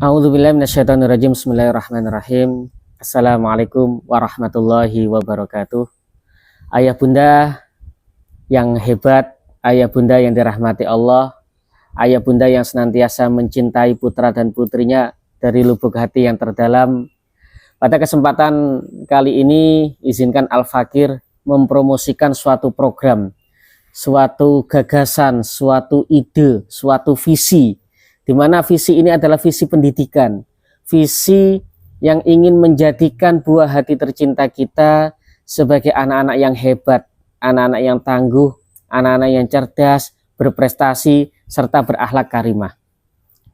A'udzubillahi minasyaitonirrajim. Bismillahirrahmanirrahim. Assalamualaikum warahmatullahi wabarakatuh. Ayah bunda yang hebat, ayah bunda yang dirahmati Allah, ayah bunda yang senantiasa mencintai putra dan putrinya dari lubuk hati yang terdalam. Pada kesempatan kali ini, izinkan Al-Fakir mempromosikan suatu program, suatu gagasan, suatu ide, suatu visi, di mana visi ini adalah visi pendidikan, visi yang ingin menjadikan buah hati tercinta kita sebagai anak-anak yang hebat, anak-anak yang tangguh, anak-anak yang cerdas, berprestasi, serta berakhlak karimah.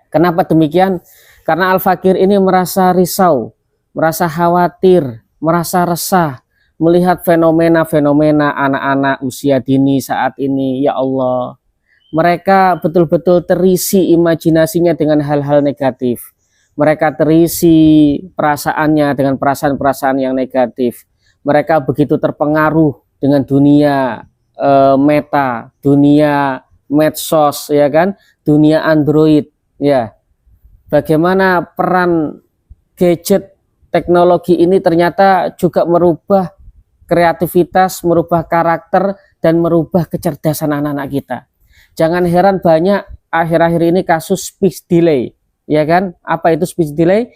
Kenapa demikian? Karena Al-Fakir ini merasa risau, merasa khawatir, merasa resah melihat fenomena-fenomena anak-anak usia dini saat ini. Ya Allah, mereka betul-betul terisi imajinasinya dengan hal-hal negatif. Mereka terisi perasaannya dengan perasaan-perasaan yang negatif. Mereka begitu terpengaruh dengan dunia meta, dunia medsos, ya kan, dunia Android, ya. Bagaimana peran gadget teknologi ini ternyata juga merubah kreativitas, merubah karakter, dan merubah kecerdasan anak-anak kita. Jangan heran banyak akhir-akhir ini kasus speech delay, ya kan? Apa itu speech delay?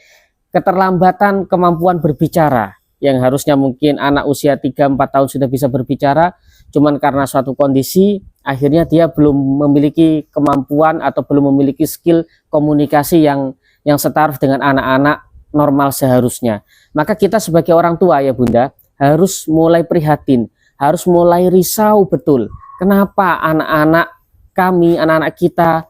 Keterlambatan kemampuan berbicara, yang harusnya mungkin anak usia 3-4 tahun sudah bisa berbicara, cuman karena suatu kondisi akhirnya dia belum memiliki kemampuan atau belum memiliki skill komunikasi yang setaraf dengan anak-anak normal seharusnya. Maka kita sebagai orang tua, ya bunda, harus mulai prihatin, harus mulai risau betul. Kenapa anak-anak kami, anak-anak kita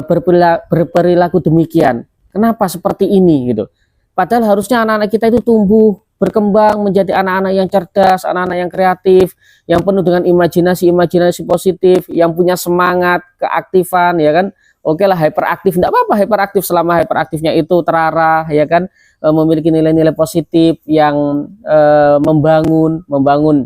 berperilaku demikian? Kenapa seperti ini gitu? Padahal harusnya anak-anak kita itu tumbuh, berkembang menjadi anak-anak yang cerdas, anak-anak yang kreatif, yang penuh dengan imajinasi positif, yang punya semangat, keaktifan, ya kan? Oke lah, hyperaktif, tidak apa-apa hyperaktif selama hyperaktifnya itu terarah, ya kan? Memiliki nilai-nilai positif yang membangun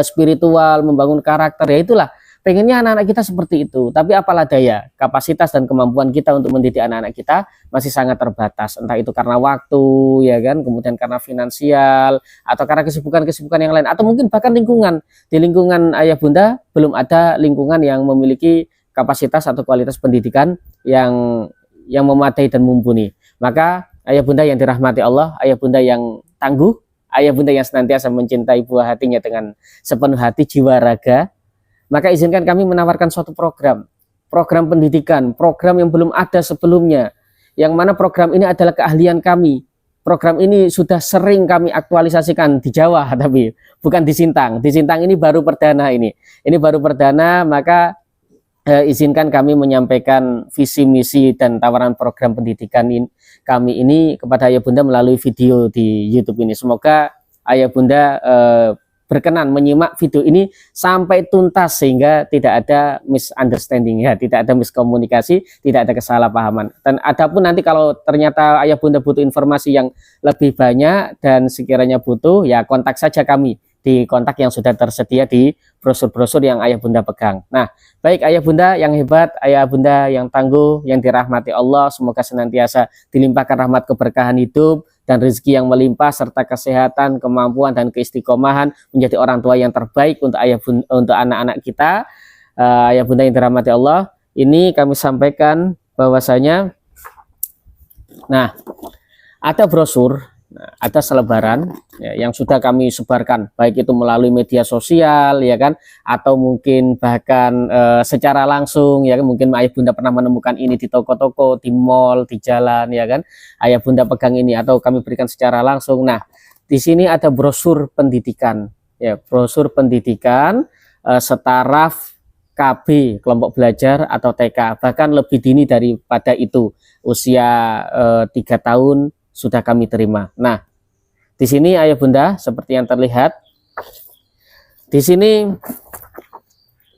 spiritual, membangun karakter, ya itulah. Pengennya anak-anak kita seperti itu, tapi apalah daya, kapasitas dan kemampuan kita untuk mendidik anak-anak kita masih sangat terbatas. Entah itu karena waktu, ya kan, kemudian karena finansial, atau karena kesibukan-kesibukan yang lain, atau mungkin bahkan lingkungan. Di lingkungan ayah bunda belum ada lingkungan yang memiliki kapasitas atau kualitas pendidikan yang memadai dan mumpuni. Maka ayah bunda yang dirahmati Allah, ayah bunda yang tangguh, ayah bunda yang senantiasa mencintai buah hatinya dengan sepenuh hati, jiwa, raga, maka izinkan kami menawarkan suatu program pendidikan, program yang belum ada sebelumnya, yang mana program ini adalah keahlian kami. Program ini sudah sering kami aktualisasikan di Jawa, tapi bukan di Sintang. Di Sintang ini baru perdana ini baru perdana, maka izinkan kami menyampaikan visi misi dan tawaran program pendidikan kami ini kepada ayah bunda melalui video di YouTube ini. Semoga ayah bunda berkenan menyimak video ini sampai tuntas sehingga tidak ada misunderstanding, ya, tidak ada miskomunikasi, tidak ada kesalahpahaman. Dan adapun nanti kalau ternyata ayah bunda butuh informasi yang lebih banyak dan sekiranya butuh, ya kontak saja kami di kontak yang sudah tersedia di brosur-brosur yang ayah bunda pegang. Nah, baik ayah bunda yang hebat, ayah bunda yang tangguh, yang dirahmati Allah, semoga senantiasa dilimpahkan rahmat keberkahan hidup dan rezeki yang melimpah serta kesehatan, kemampuan dan keistiqomahan menjadi orang tua yang terbaik untuk untuk anak-anak kita. Ayah bunda yang dirahmati Allah, ini kami sampaikan bahwasanya nah, ada brosur, ada selebaran, ya, yang sudah kami sebarkan baik itu melalui media sosial, ya kan, atau mungkin bahkan secara langsung, ya kan, mungkin ayah bunda pernah menemukan ini di toko-toko, di mall, di jalan, ya kan, ayah bunda pegang ini atau kami berikan secara langsung. Nah, di sini ada brosur pendidikan, ya, brosur pendidikan setaraf KB, kelompok belajar atau TK, bahkan lebih dini daripada itu, usia 3 tahun sudah kami terima. Nah, di sini ayah bunda seperti yang terlihat, di sini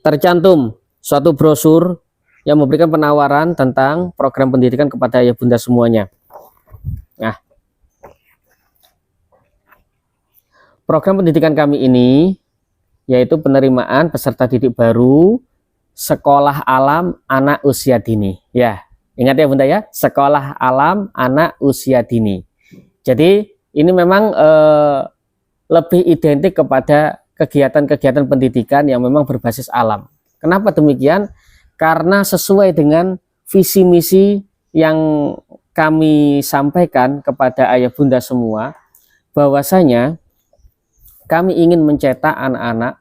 tercantum suatu brosur yang memberikan penawaran tentang program pendidikan kepada ayah bunda semuanya. Nah, program pendidikan kami ini yaitu penerimaan peserta didik baru sekolah alam anak usia dini, ya. Ingat ya Bunda ya, sekolah alam anak usia dini. Jadi ini memang lebih identik kepada kegiatan-kegiatan pendidikan yang memang berbasis alam. Kenapa demikian? Karena sesuai dengan visi misi yang kami sampaikan kepada ayah bunda semua, bahwasanya kami ingin mencetak anak-anak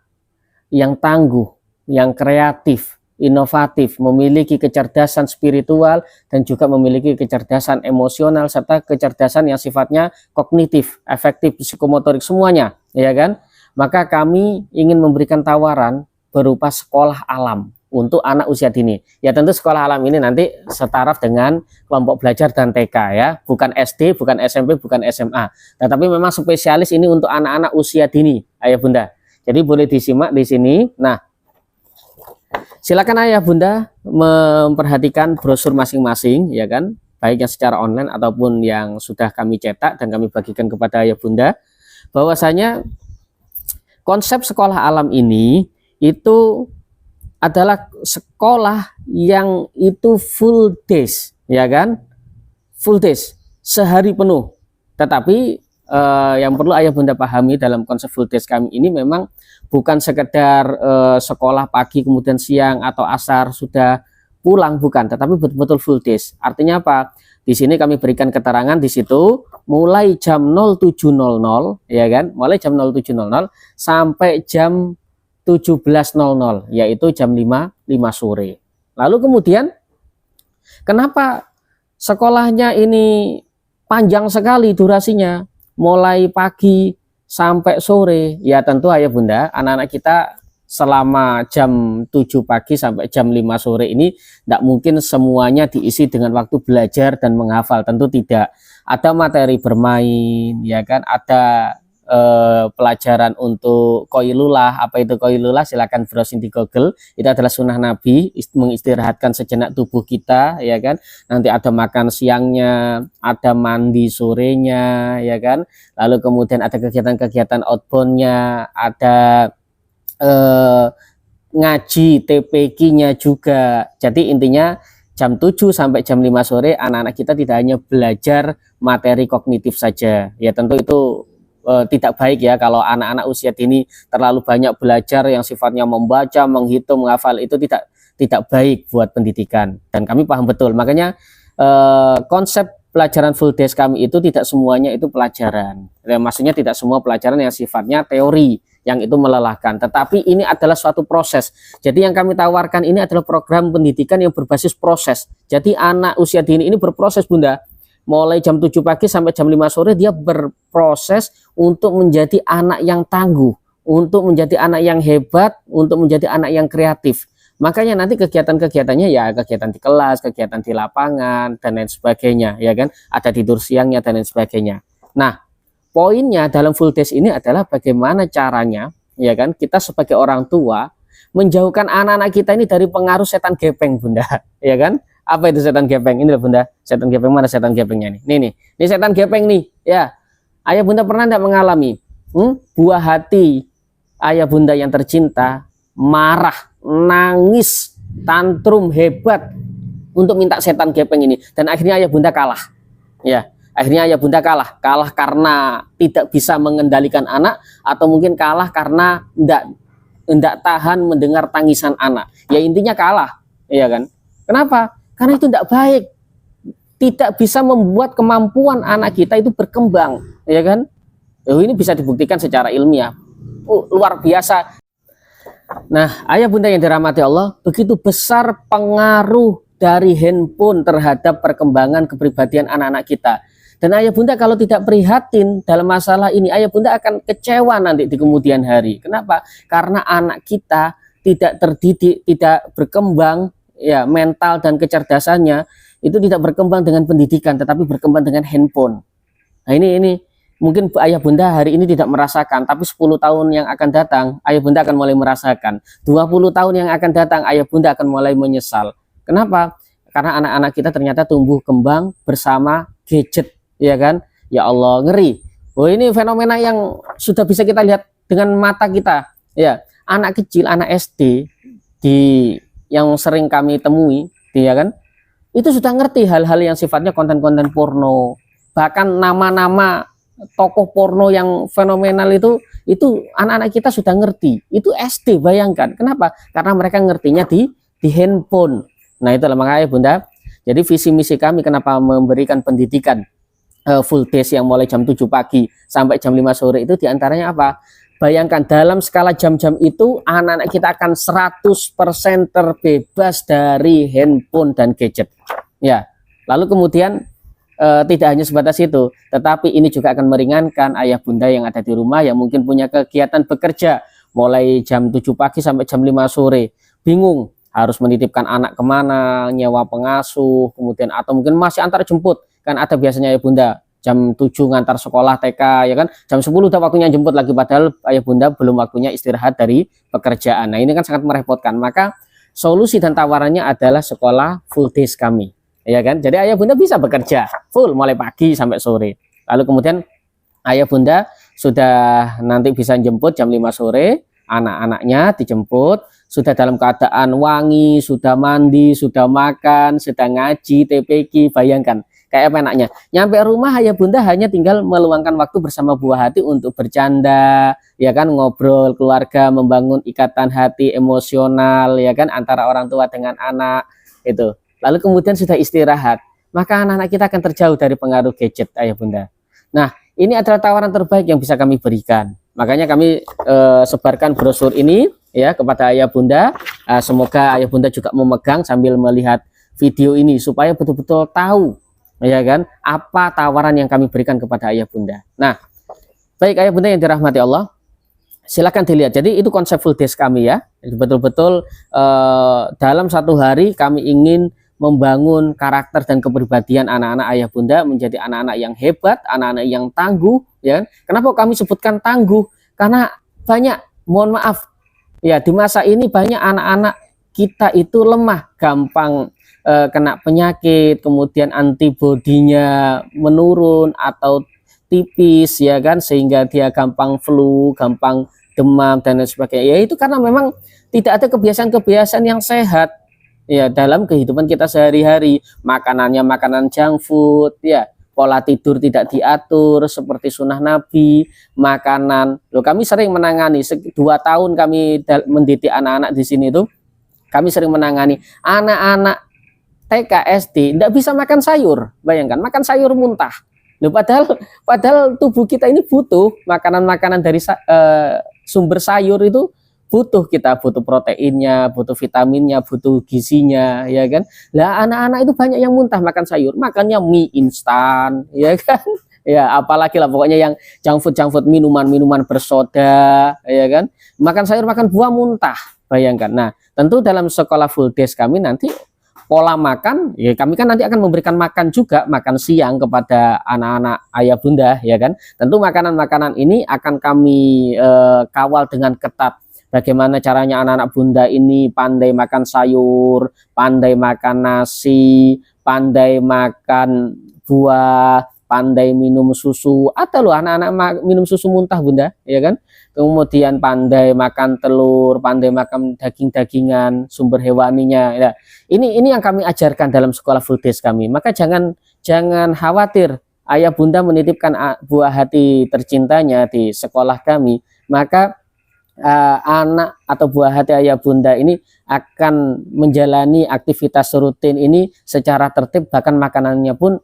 yang tangguh, yang kreatif, inovatif, memiliki kecerdasan spiritual dan juga memiliki kecerdasan emosional serta kecerdasan yang sifatnya kognitif, efektif, psikomotorik semuanya, ya kan? Maka kami ingin memberikan tawaran berupa sekolah alam untuk anak usia dini. Ya tentu sekolah alam ini nanti setaraf dengan kelompok belajar dan TK ya, bukan SD, bukan SMP, bukan SMA. Tetapi memang spesialis ini untuk anak-anak usia dini, ayah bunda. Jadi boleh disimak di sini. Nah, silakan ayah bunda memperhatikan brosur masing-masing ya kan, baik yang secara online ataupun yang sudah kami cetak dan kami bagikan kepada ayah bunda, bahwasanya konsep sekolah alam ini itu adalah sekolah yang itu full days ya kan, full days, sehari penuh. Tetapi yang perlu ayah bunda pahami dalam konsep full days kami ini memang bukan sekedar sekolah pagi kemudian siang atau asar sudah pulang, bukan, tetapi betul-betul full days. Artinya apa? Di sini kami berikan keterangan di situ mulai jam 07.00 ya kan, mulai jam 07.00 sampai jam 17.00, yaitu jam 5 sore. Lalu kemudian kenapa sekolahnya ini panjang sekali durasinya, mulai pagi sampai sore? Ya tentu ayah bunda, anak-anak kita selama jam 7 pagi sampai jam 5 sore ini tidak mungkin semuanya diisi dengan waktu belajar dan menghafal, tentu tidak. Ada materi bermain ya kan, ada pelajaran untuk koilulah. Apa itu koilulah? Silakan browsing di Google. Itu adalah sunnah Nabi, mengistirahatkan sejenak tubuh kita ya kan. Nanti ada makan siangnya, ada mandi sorenya ya kan. Lalu kemudian ada kegiatan-kegiatan outboundnya, ada ngaji TPQ-nya juga. Jadi intinya jam 7 sampai jam 5 sore anak-anak kita tidak hanya belajar materi kognitif saja. Ya tentu itu tidak baik ya kalau anak-anak usia dini terlalu banyak belajar yang sifatnya membaca, menghitung, menghafal, itu tidak baik buat pendidikan. Dan kami paham betul. Makanya konsep pelajaran full days kami itu tidak semuanya itu pelajaran. Ya, maksudnya tidak semua pelajaran yang sifatnya teori yang itu melelahkan, tetapi ini adalah suatu proses. Jadi yang kami tawarkan ini adalah program pendidikan yang berbasis proses. Jadi anak usia dini ini berproses bunda, mulai jam 7 pagi sampai jam 5 sore dia berproses untuk menjadi anak yang tangguh, untuk menjadi anak yang hebat, untuk menjadi anak yang kreatif. Makanya nanti kegiatan-kegiatannya ya kegiatan di kelas, kegiatan di lapangan dan lain sebagainya ya kan, ada tidur siangnya dan lain sebagainya. Nah, poinnya dalam full days ini adalah bagaimana caranya ya kan kita sebagai orang tua menjauhkan anak-anak kita ini dari pengaruh setan gepeng bunda ya kan. Apa itu setan gepeng? Ini loh bunda, setan gepeng. Mana setan gepengnya nih? Ini setan gepeng nih ya. Ayah bunda pernah tidak mengalami buah hati ayah bunda yang tercinta marah, nangis, tantrum hebat untuk minta setan gepeng ini, dan akhirnya ayah bunda kalah ya. Akhirnya ayah bunda kalah karena tidak bisa mengendalikan anak, atau mungkin kalah karena tidak tahan mendengar tangisan anak. Ya intinya kalah ya kan. Kenapa? Karena itu tidak baik, tidak bisa membuat kemampuan anak kita itu berkembang ya kan. Ini bisa dibuktikan secara ilmiah luar biasa. Nah, ayah bunda yang dirahmati Allah, begitu besar pengaruh dari handphone terhadap perkembangan kepribadian anak-anak kita. Dan ayah bunda kalau tidak prihatin dalam masalah ini, ayah bunda akan kecewa nanti di kemudian hari. Kenapa? Karena anak kita tidak terdidik, tidak berkembang ya, mental dan kecerdasannya itu tidak berkembang dengan pendidikan, tetapi berkembang dengan handphone. Nah, ini mungkin ayah bunda hari ini tidak merasakan, tapi 10 tahun yang akan datang ayah bunda akan mulai merasakan. 20 tahun yang akan datang ayah bunda akan mulai menyesal. Kenapa? Karena anak-anak kita ternyata tumbuh kembang bersama gadget ya kan. Ya Allah, ngeri. Oh, ini fenomena yang sudah bisa kita lihat dengan mata kita ya. Anak kecil, anak SD yang sering kami temui ya kan, itu sudah ngerti hal-hal yang sifatnya konten-konten porno, bahkan nama-nama tokoh porno yang fenomenal itu anak-anak kita sudah ngerti. Itu SD, bayangkan. Kenapa? Karena mereka ngertinya di handphone. Nah, itulah makanya Bunda. Jadi visi misi kami kenapa memberikan pendidikan full days yang mulai jam 7 pagi sampai jam 5 sore itu diantaranya apa? Bayangkan dalam skala jam-jam itu anak-anak kita akan 100% terbebas dari handphone dan gadget. Ya. Lalu kemudian tidak hanya sebatas itu, tetapi ini juga akan meringankan ayah bunda yang ada di rumah yang mungkin punya kegiatan bekerja mulai jam 7 pagi sampai jam 5 sore. Bingung harus menitipkan anak kemana, nyewa pengasuh, kemudian atau mungkin masih antar jemput. Kan ada biasanya ayah bunda jam 7 ngantar sekolah TK, ya kan, jam 10 udah waktunya jemput lagi, padahal ayah bunda belum waktunya istirahat dari pekerjaan. Nah, ini kan sangat merepotkan. Maka solusi dan tawarannya adalah sekolah full days kami, ya kan. Jadi ayah bunda bisa bekerja full mulai pagi sampai sore. Lalu kemudian ayah bunda sudah nanti bisa jemput jam 5 sore, anak-anaknya dijemput sudah dalam keadaan wangi, sudah mandi, sudah makan, sedang ngaji, TPQ. Bayangkan kayak apa enaknya. Nyampe rumah ayah bunda hanya tinggal meluangkan waktu bersama buah hati untuk bercanda, ya kan, ngobrol keluarga, membangun ikatan hati emosional, ya kan, antara orang tua dengan anak itu. Lalu kemudian sudah istirahat, maka anak-anak kita akan terjauh dari pengaruh gadget ayah bunda. Nah, ini adalah tawaran terbaik yang bisa kami berikan. Makanya kami sebarkan brosur ini ya kepada ayah bunda. Semoga ayah bunda juga memegang sambil melihat video ini supaya betul-betul tahu, ya kan, apa tawaran yang kami berikan kepada ayah bunda. Nah, baik ayah bunda yang dirahmati Allah, silakan dilihat. Jadi itu konsep full days kami ya. Betul-betul dalam satu hari kami ingin membangun karakter dan kepribadian anak-anak ayah bunda menjadi anak-anak yang hebat, anak-anak yang tangguh, ya. Kenapa kami sebutkan tangguh? Karena banyak, mohon maaf, ya, di masa ini banyak anak-anak kita itu lemah, gampang kena penyakit, kemudian antibodinya menurun atau tipis, ya kan, sehingga dia gampang flu, gampang demam dan lain sebagainya. Ya itu karena memang tidak ada kebiasaan-kebiasaan yang sehat ya dalam kehidupan kita sehari-hari. Makanannya makanan junk food, ya, pola tidur tidak diatur seperti sunnah Nabi, makanan. Loh, kami sering menangani 2 tahun kami mendidik anak-anak di sini tuh, kami sering menangani anak-anak TK SD tidak bisa makan sayur. Bayangkan, makan sayur muntah. Loh, padahal tubuh kita ini butuh makanan-makanan dari sumber sayur itu. Kita butuh proteinnya, butuh vitaminnya, butuh gizinya, ya kan. Lah anak-anak itu banyak yang muntah makan sayur, makannya mie instan, ya kan. Ya apalagi lah pokoknya yang junk food, minuman bersoda, ya kan. Makan sayur, makan buah muntah, bayangkan. Nah, tentu dalam sekolah full days kami nanti pola makan, ya kami kan nanti akan memberikan makan juga, makan siang kepada anak-anak ayah bunda, ya kan. Tentu makanan-makanan ini akan kami kawal dengan ketat. Bagaimana caranya anak-anak bunda ini pandai makan sayur, pandai makan nasi, pandai makan buah, pandai minum susu. Ada loh anak-anak minum susu muntah bunda, ya kan. Kemudian pandai makan telur, pandai makan daging-dagingan, sumber hewaninya. Ya. Ini yang kami ajarkan dalam sekolah full days kami. Maka jangan khawatir ayah bunda menitipkan buah hati tercintanya di sekolah kami. Maka anak atau buah hati ayah bunda ini akan menjalani aktivitas rutin ini secara tertib, bahkan makanannya pun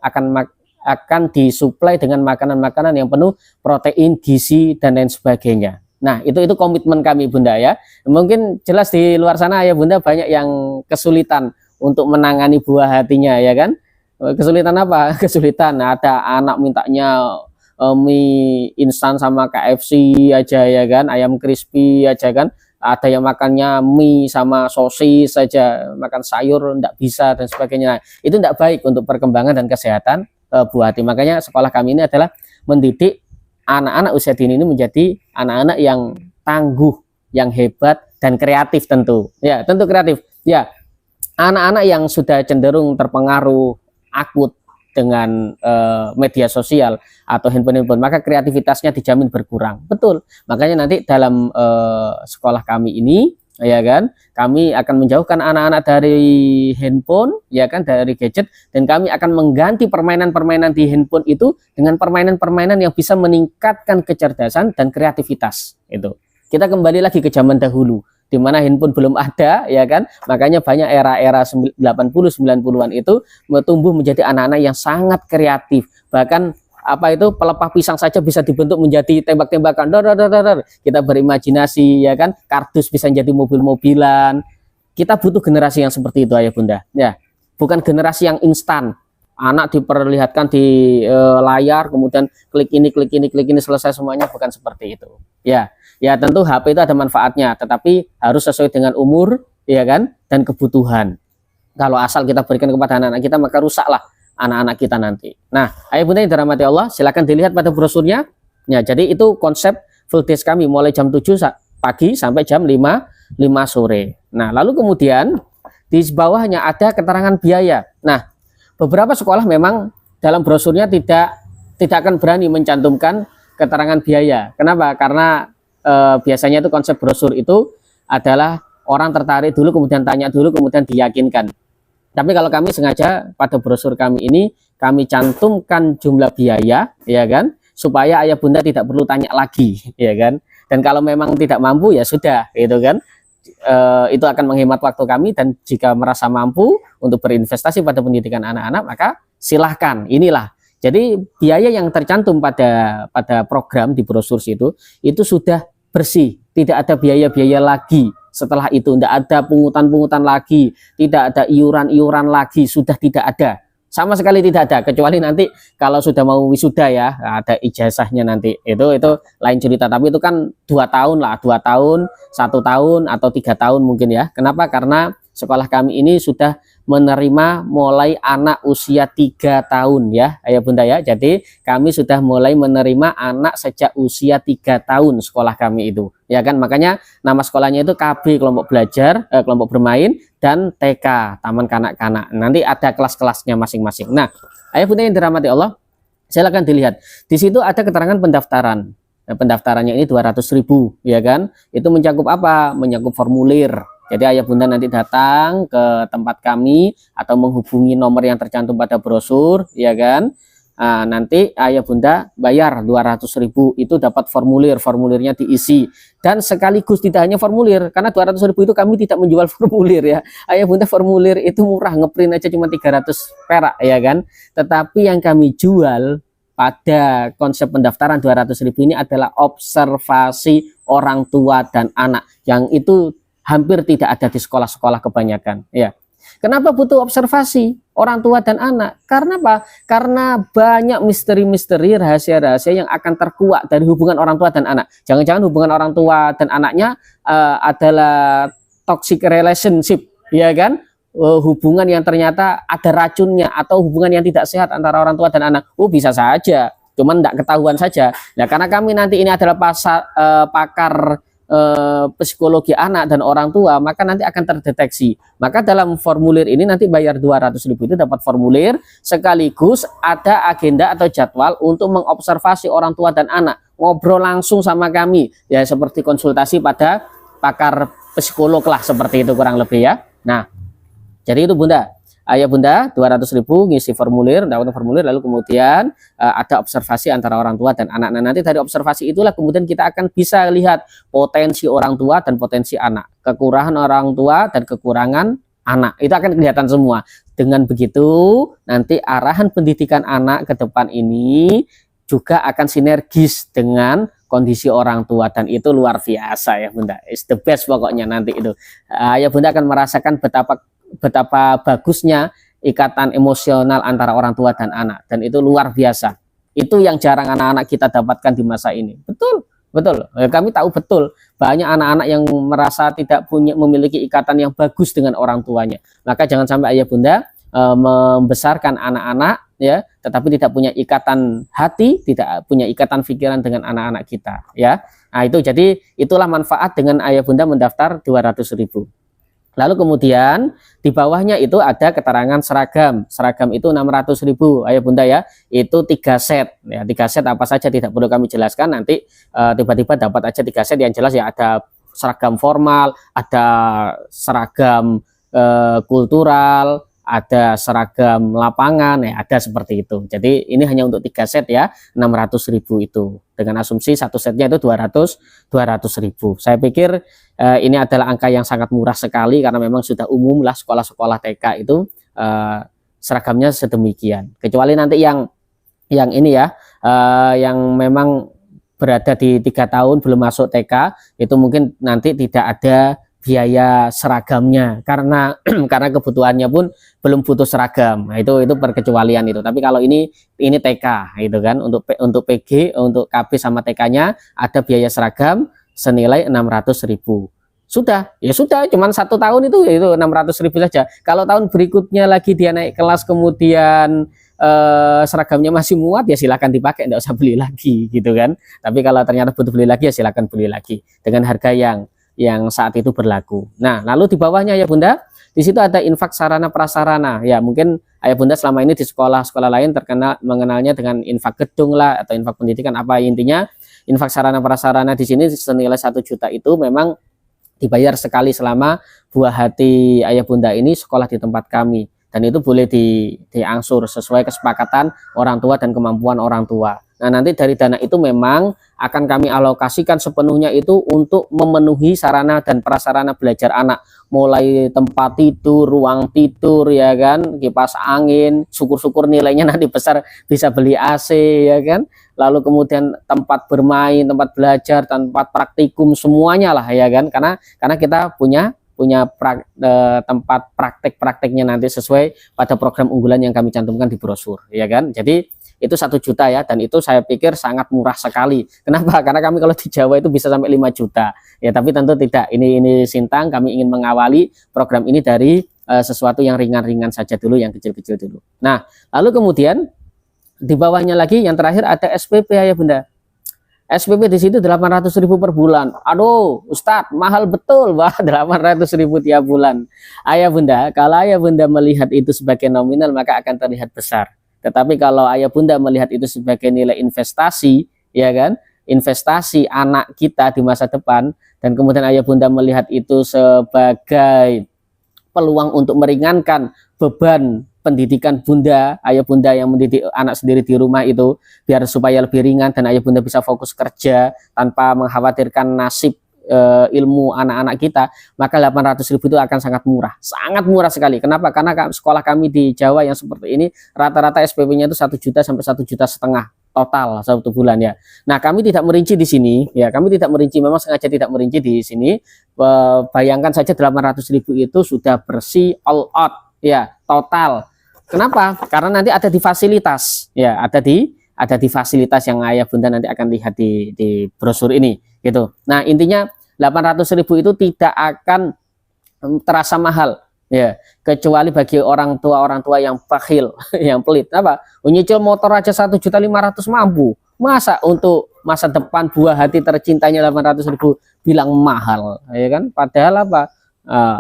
akan disuplai dengan makanan-makanan yang penuh protein, gizi dan lain sebagainya. Nah, itu komitmen kami bunda ya. Mungkin jelas di luar sana ayah bunda banyak yang kesulitan untuk menangani buah hatinya, ya kan. Kesulitan apa? Kesulitan ada anak mintanya mie instan sama KFC aja, ya kan, ayam crispy aja kan, ada yang makannya mie sama sosis saja, makan sayur enggak bisa dan sebagainya. Nah, itu enggak baik untuk perkembangan dan kesehatan buah hati. Makanya sekolah kami ini adalah mendidik anak-anak usia dini ini menjadi anak-anak yang tangguh, yang hebat dan kreatif tentu. Ya, tentu kreatif. Ya, anak-anak yang sudah cenderung terpengaruh akut dengan media sosial atau handphone, maka kreativitasnya dijamin berkurang. Betul. Makanya nanti dalam sekolah kami ini ya kan? Kami akan menjauhkan anak-anak dari handphone, ya kan, dari gadget, dan kami akan mengganti permainan-permainan di handphone itu dengan permainan-permainan yang bisa meningkatkan kecerdasan dan kreativitas. Itu. Kita kembali lagi ke zaman dahulu, di mana handphone belum ada, ya kan? Makanya banyak era-era 80 90-an itu tumbuh menjadi anak-anak yang sangat kreatif. Bahkan apa itu, pelepah pisang saja bisa dibentuk menjadi tembak-tembakan. Kita berimajinasi, ya kan, kardus bisa jadi mobil-mobilan. Kita butuh generasi yang seperti itu, ayah bunda, ya, bukan generasi yang instan, anak diperlihatkan di layar, kemudian klik ini klik ini klik ini selesai semuanya. Bukan seperti itu, ya. Ya tentu HP itu ada manfaatnya, tetapi harus sesuai dengan umur, ya kan, dan kebutuhan. Kalau asal kita berikan kepada anak-anak kita, maka rusaklah anak-anak kita nanti. Nah, ayah bunda yang dirahmati Allah, silakan dilihat pada brosurnya. Ya, jadi itu konsep full days kami mulai jam 7 pagi sampai jam 5 sore. Nah, lalu kemudian di bawahnya ada keterangan biaya. Nah, beberapa sekolah memang dalam brosurnya tidak akan berani mencantumkan keterangan biaya. Kenapa? Karena biasanya itu konsep brosur itu adalah orang tertarik dulu, kemudian tanya dulu, kemudian diyakinkan. Tapi kalau kami sengaja pada brosur kami ini kami cantumkan jumlah biaya, ya kan, supaya ayah bunda tidak perlu tanya lagi, ya kan. Dan kalau memang tidak mampu ya sudah, gitu kan. Itu akan menghemat waktu kami, dan jika merasa mampu untuk berinvestasi pada pendidikan anak-anak, maka silahkan. Inilah. Jadi biaya yang tercantum pada program di brosur itu sudah bersih, tidak ada biaya-biaya lagi. Setelah itu tidak ada pungutan-pungutan lagi, tidak ada iuran-iuran lagi, sudah tidak ada, sama sekali tidak ada, kecuali nanti kalau sudah mau wisuda ya, ada ijazahnya nanti, itu lain cerita. Tapi itu kan 2 tahun lah, 2 tahun, 1 tahun atau 3 tahun mungkin ya. Kenapa? Karena sekolah kami ini sudah menerima mulai anak usia 3 tahun ya, ayah bunda ya. Jadi kami sudah mulai menerima anak sejak usia 3 tahun sekolah kami itu, ya kan. Makanya nama sekolahnya itu KB, kelompok belajar, kelompok bermain, dan TK, taman kanak-kanak. Nanti ada kelas-kelasnya masing-masing. Nah, ayah bunda yang dirahmati Allah, silakan dilihat. Di situ ada keterangan pendaftaran. Nah, pendaftarannya ini 200.000, ya kan. Itu mencakup apa? Mencakup formulir. Jadi ayah bunda nanti datang ke tempat kami atau menghubungi nomor yang tercantum pada brosur, ya kan. Nah, nanti ayah bunda bayar 200.000, itu dapat formulirnya diisi. Dan sekaligus tidak hanya formulir, karena 200.000 itu kami tidak menjual formulir ya. Ayah bunda, formulir itu murah, ngeprint aja cuma 300 perak, ya kan. Tetapi yang kami jual pada konsep pendaftaran 200.000 ini adalah observasi orang tua dan anak, yang itu hampir tidak ada di sekolah-sekolah kebanyakan, ya. Kenapa butuh observasi orang tua dan anak? Karena apa? Karena banyak misteri-misteri, rahasia-rahasia yang akan terkuak dari hubungan orang tua dan anak. Jangan-jangan hubungan orang tua dan anaknya adalah toxic relationship, ya kan? Hubungan yang ternyata ada racunnya, atau hubungan yang tidak sehat antara orang tua dan anak. Oh, bisa saja, cuman tidak ketahuan saja. Nah, karena kami nanti ini adalah pakar psikologi anak dan orang tua, maka nanti akan terdeteksi. Maka dalam formulir ini nanti bayar 200.000 itu dapat formulir, sekaligus ada agenda atau jadwal untuk mengobservasi orang tua dan anak, ngobrol langsung sama kami, ya seperti konsultasi pada pakar psikolog lah, seperti itu kurang lebih ya. Nah, jadi itu bunda, ayah bunda 200.000 ngisi formulir, dapat formulir, lalu kemudian ada observasi antara orang tua dan anak. Nah, nanti dari observasi itulah kemudian kita akan bisa lihat potensi orang tua dan potensi anak, kekurangan orang tua dan kekurangan anak, itu akan kelihatan semua. Dengan begitu nanti arahan pendidikan anak ke depan ini juga akan sinergis dengan kondisi orang tua, dan itu luar biasa ya bunda, it's the best pokoknya nanti itu. Ayah bunda akan merasakan betapa bagusnya ikatan emosional antara orang tua dan anak, dan itu luar biasa. Itu yang jarang anak-anak kita dapatkan di masa ini. Betul, kami tahu betul banyak anak-anak yang merasa tidak memiliki ikatan yang bagus dengan orang tuanya. Maka jangan sampai ayah bunda membesarkan anak-anak ya, tetapi tidak punya ikatan hati, tidak punya ikatan pikiran dengan anak-anak kita ya. Nah, itu jadi itulah manfaat dengan ayah bunda mendaftar 200.000. Lalu kemudian di bawahnya itu ada keterangan seragam. Seragam itu 600.000 ayah bunda ya. Itu 3 set. Ya, 3 set apa saja tidak perlu kami jelaskan. Nanti tiba-tiba dapat aja 3 set, yang jelas ya ada seragam formal, ada seragam kultural, ada seragam lapangan, ya ada seperti itu. Jadi ini hanya untuk 3 set ya, 600.000 itu. Dengan asumsi satu setnya itu 200.000. Saya pikir ini adalah angka yang sangat murah sekali karena memang sudah umum lah sekolah-sekolah TK itu seragamnya sedemikian. Kecuali nanti yang ini ya, yang memang berada di 3 tahun belum masuk TK, itu mungkin nanti tidak ada biaya seragamnya karena karena kebutuhannya pun belum butuh seragam. Nah, itu perkecualian itu. Tapi kalau ini TK gitu kan, untuk PG, untuk KB sama TK-nya ada biaya seragam senilai 600.000. Sudah, ya sudah, cuman 1 tahun itu 600.000 saja. Kalau tahun berikutnya lagi dia naik kelas kemudian seragamnya masih muat, ya silakan dipakai, enggak usah beli lagi gitu kan. Tapi kalau ternyata butuh beli lagi, ya silakan beli lagi dengan harga yang saat itu berlaku. Nah, lalu di bawahnya ya Bunda, di situ ada infak sarana prasarana. Ya, mungkin Ayah Bunda selama ini di sekolah-sekolah lain mengenalnya dengan infak gedung lah atau infak pendidikan, apa intinya infak sarana prasarana di sini senilai 1 juta itu memang dibayar sekali selama buah hati Ayah Bunda ini sekolah di tempat kami, dan itu boleh diangsur sesuai kesepakatan orang tua dan kemampuan orang tua. Nah, nanti dari dana itu memang akan kami alokasikan sepenuhnya itu untuk memenuhi sarana dan prasarana belajar anak, mulai tempat tidur, ruang tidur ya kan, kipas angin, syukur-syukur nilainya nanti besar bisa beli AC ya kan, lalu kemudian tempat bermain, tempat belajar, tempat praktikum, semuanya lah ya kan, karena kita punya tempat praktek-prakteknya nanti sesuai pada program unggulan yang kami cantumkan di brosur ya kan. Jadi itu 1 juta ya, dan itu saya pikir sangat murah sekali. Kenapa? Karena kami kalau di Jawa itu bisa sampai 5 juta ya, tapi tentu tidak, ini Sintang, kami ingin mengawali program ini dari sesuatu yang ringan-ringan saja dulu, yang kecil-kecil dulu. Nah, lalu kemudian di bawahnya lagi yang terakhir ada SPP ya Bunda. SPP di situ 800.000 per bulan. Aduh, Ustadz, mahal betul, Wah, 800.000 tiap bulan. Ayah Bunda, kalau Ayah Bunda melihat itu sebagai nominal maka akan terlihat besar. Tetapi kalau Ayah Bunda melihat itu sebagai nilai investasi, ya kan, investasi anak kita di masa depan, dan kemudian Ayah Bunda melihat itu sebagai peluang untuk meringankan beban pendidikan Bunda, Ayah Bunda yang mendidik anak sendiri di rumah itu, biar supaya lebih ringan dan Ayah Bunda bisa fokus kerja tanpa mengkhawatirkan nasib ilmu anak-anak kita, maka 800.000 itu akan sangat murah sekali. Kenapa? Karena sekolah kami di Jawa yang seperti ini rata-rata SPP-nya itu 1 juta sampai 1,5 juta total 1 bulan ya. Nah, kami tidak merinci di sini ya, kami tidak merinci, memang sengaja tidak merinci di sini. Bayangkan saja 800.000 itu sudah bersih all out ya, total. Kenapa? Karena nanti ada di fasilitas ya, ada di fasilitas yang Ayah Bunda nanti akan lihat di brosur ini gitu. Nah, intinya 800.000 itu tidak akan terasa mahal ya, kecuali bagi orang tua yang bakhil yang pelit. Apa? Nyicil motor aja 1.500.000 mampu. Masa untuk masa depan buah hati tercintanya 800.000 bilang mahal ya kan? Padahal apa?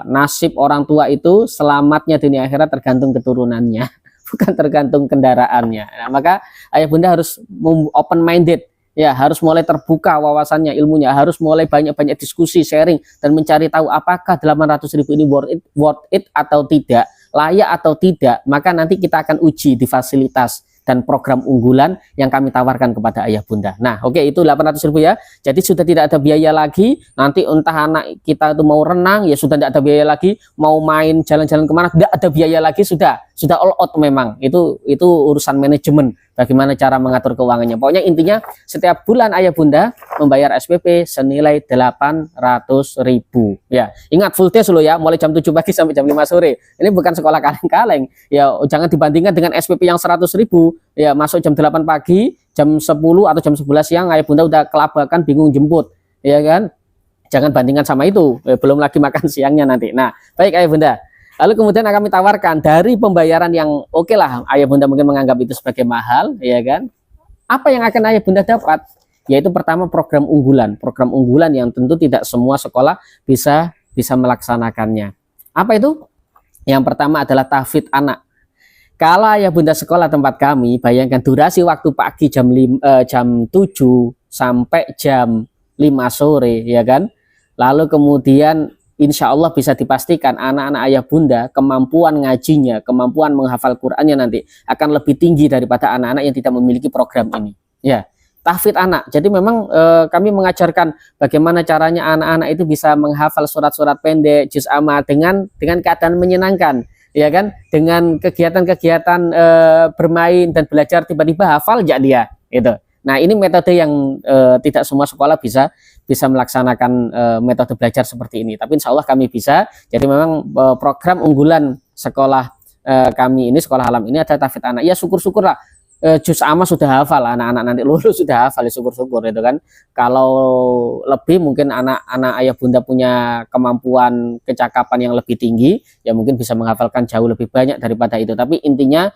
Nasib orang tua itu selamatnya dunia akhirat tergantung keturunannya, bukan tergantung kendaraannya. Nah, maka Ayah Bunda harus open minded ya, harus mulai terbuka wawasannya, ilmunya, harus mulai banyak-banyak diskusi, sharing, dan mencari tahu apakah 800.000 ini worth it atau tidak, layak atau tidak. Maka nanti kita akan uji di fasilitas dan program unggulan yang kami tawarkan kepada Ayah Bunda. Nah, oke, itu 800.000 ya. Jadi sudah tidak ada biaya lagi. Nanti entah anak kita itu mau renang, ya sudah tidak ada biaya lagi. Mau main jalan-jalan kemana, tidak ada biaya lagi. Sudah all out memang. Itu urusan manajemen. Bagaimana cara mengatur keuangannya. Pokoknya intinya setiap bulan Ayah Bunda membayar SPP senilai 800.000 ya. Ingat full day loh ya, mulai jam 7 pagi sampai jam 5 sore. Ini bukan sekolah kaleng-kaleng. Ya, jangan dibandingkan dengan SPP yang 100.000 ya, masuk jam 8 pagi, jam 10 atau jam 11 siang Ayah Bunda udah kelabakan bingung jemput. Ya kan? Jangan bandingkan sama itu. Belum lagi makan siangnya nanti. Nah, baik Ayah Bunda. Lalu kemudian akan kami tawarkan dari pembayaran yang oke lah, Ayah Bunda mungkin menganggap itu sebagai mahal, ya kan? Apa yang akan Ayah Bunda dapat? Yaitu pertama program unggulan yang tentu tidak semua sekolah bisa melaksanakannya. Apa itu? Yang pertama adalah tahfidz anak. Kalau Ayah Bunda sekolah tempat kami, bayangkan durasi waktu pagi jam 7 sampai jam 5 sore, ya kan? lalu kemudian insya Allah bisa dipastikan anak-anak ayah bunda kemampuan ngajinya, kemampuan menghafal Qur'annya nanti akan lebih tinggi daripada anak-anak yang tidak memiliki program ini. Ya, tahfidz anak. Jadi memang kami mengajarkan bagaimana caranya anak-anak itu bisa menghafal surat-surat pendek, juz amma dengan keadaan menyenangkan, ya kan? Dengan kegiatan-kegiatan bermain dan belajar tiba-tiba hafal aja dia, gitu. Nah, ini metode yang tidak semua sekolah bisa melaksanakan metode belajar seperti ini. Tapi insya Allah kami bisa. Jadi memang program unggulan sekolah kami ini, sekolah alam ini ada tahfidz anak. Ya syukur-syukur lah. Juz amma sudah hafal, anak-anak nanti lulus sudah hafal, ya syukur-syukur itu kan. Kalau lebih mungkin anak-anak ayah bunda punya kemampuan kecakapan yang lebih tinggi, ya mungkin bisa menghafalkan jauh lebih banyak daripada itu. Tapi intinya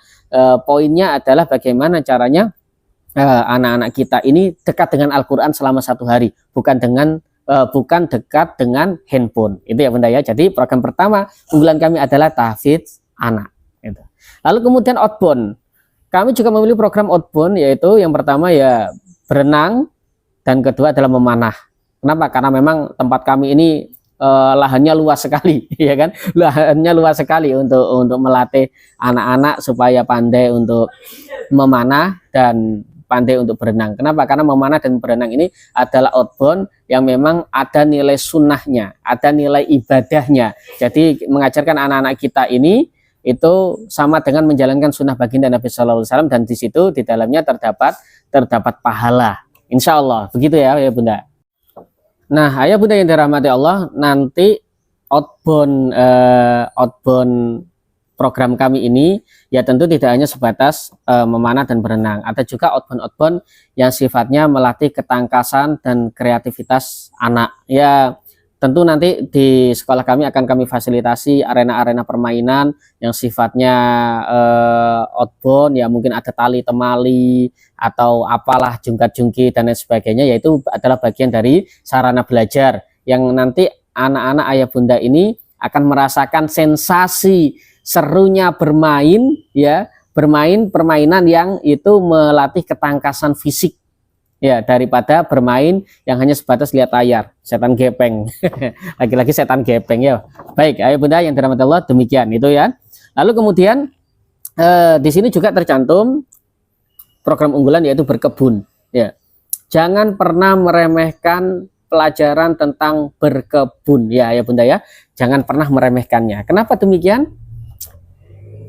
poinnya adalah bagaimana caranya anak-anak kita ini dekat dengan Al-Quran selama 1 hari, bukan dekat dengan handphone. Itu ya bunda ya. Jadi program pertama unggulan kami adalah tahfidz anak. Gitu. Lalu kemudian outbound. Kami juga memilih program outbound, yaitu yang pertama ya berenang, dan kedua adalah memanah. Kenapa? Karena memang tempat kami ini lahannya luas sekali, ya kan? Lahannya luas sekali untuk melatih anak-anak supaya pandai untuk memanah dan pandai untuk berenang. Kenapa? Karena memanah dan berenang ini adalah outbound yang memang ada nilai sunnahnya, ada nilai ibadahnya. Jadi mengajarkan anak-anak kita ini itu sama dengan menjalankan sunnah baginda Nabi Shallallahu Alaihi Wasallam, dan di situ di dalamnya terdapat pahala. Insya Allah begitu ya bunda. Nah ayah bunda yang dirahmati Allah, nanti outbound program kami ini ya tentu tidak hanya sebatas memanah dan berenang, ada juga outbound yang sifatnya melatih ketangkasan dan kreativitas anak. Ya tentu nanti di sekolah kami akan kami fasilitasi arena-arena permainan yang sifatnya outbound, ya mungkin ada tali temali atau apalah jungkat-jungkit dan lain sebagainya, yaitu adalah bagian dari sarana belajar yang nanti anak-anak ayah bunda ini akan merasakan sensasi serunya bermain, ya bermain permainan yang itu melatih ketangkasan fisik, ya daripada bermain yang hanya sebatas lihat layar, setan gepeng. Lagi-lagi setan gepeng ya. Baik ayah bunda yang dirahmati Allah, demikian itu ya. Lalu kemudian di sini juga tercantum program unggulan yaitu berkebun, ya. Jangan pernah meremehkan pelajaran tentang berkebun, ya ayah bunda ya. Jangan pernah meremehkannya. Kenapa demikian?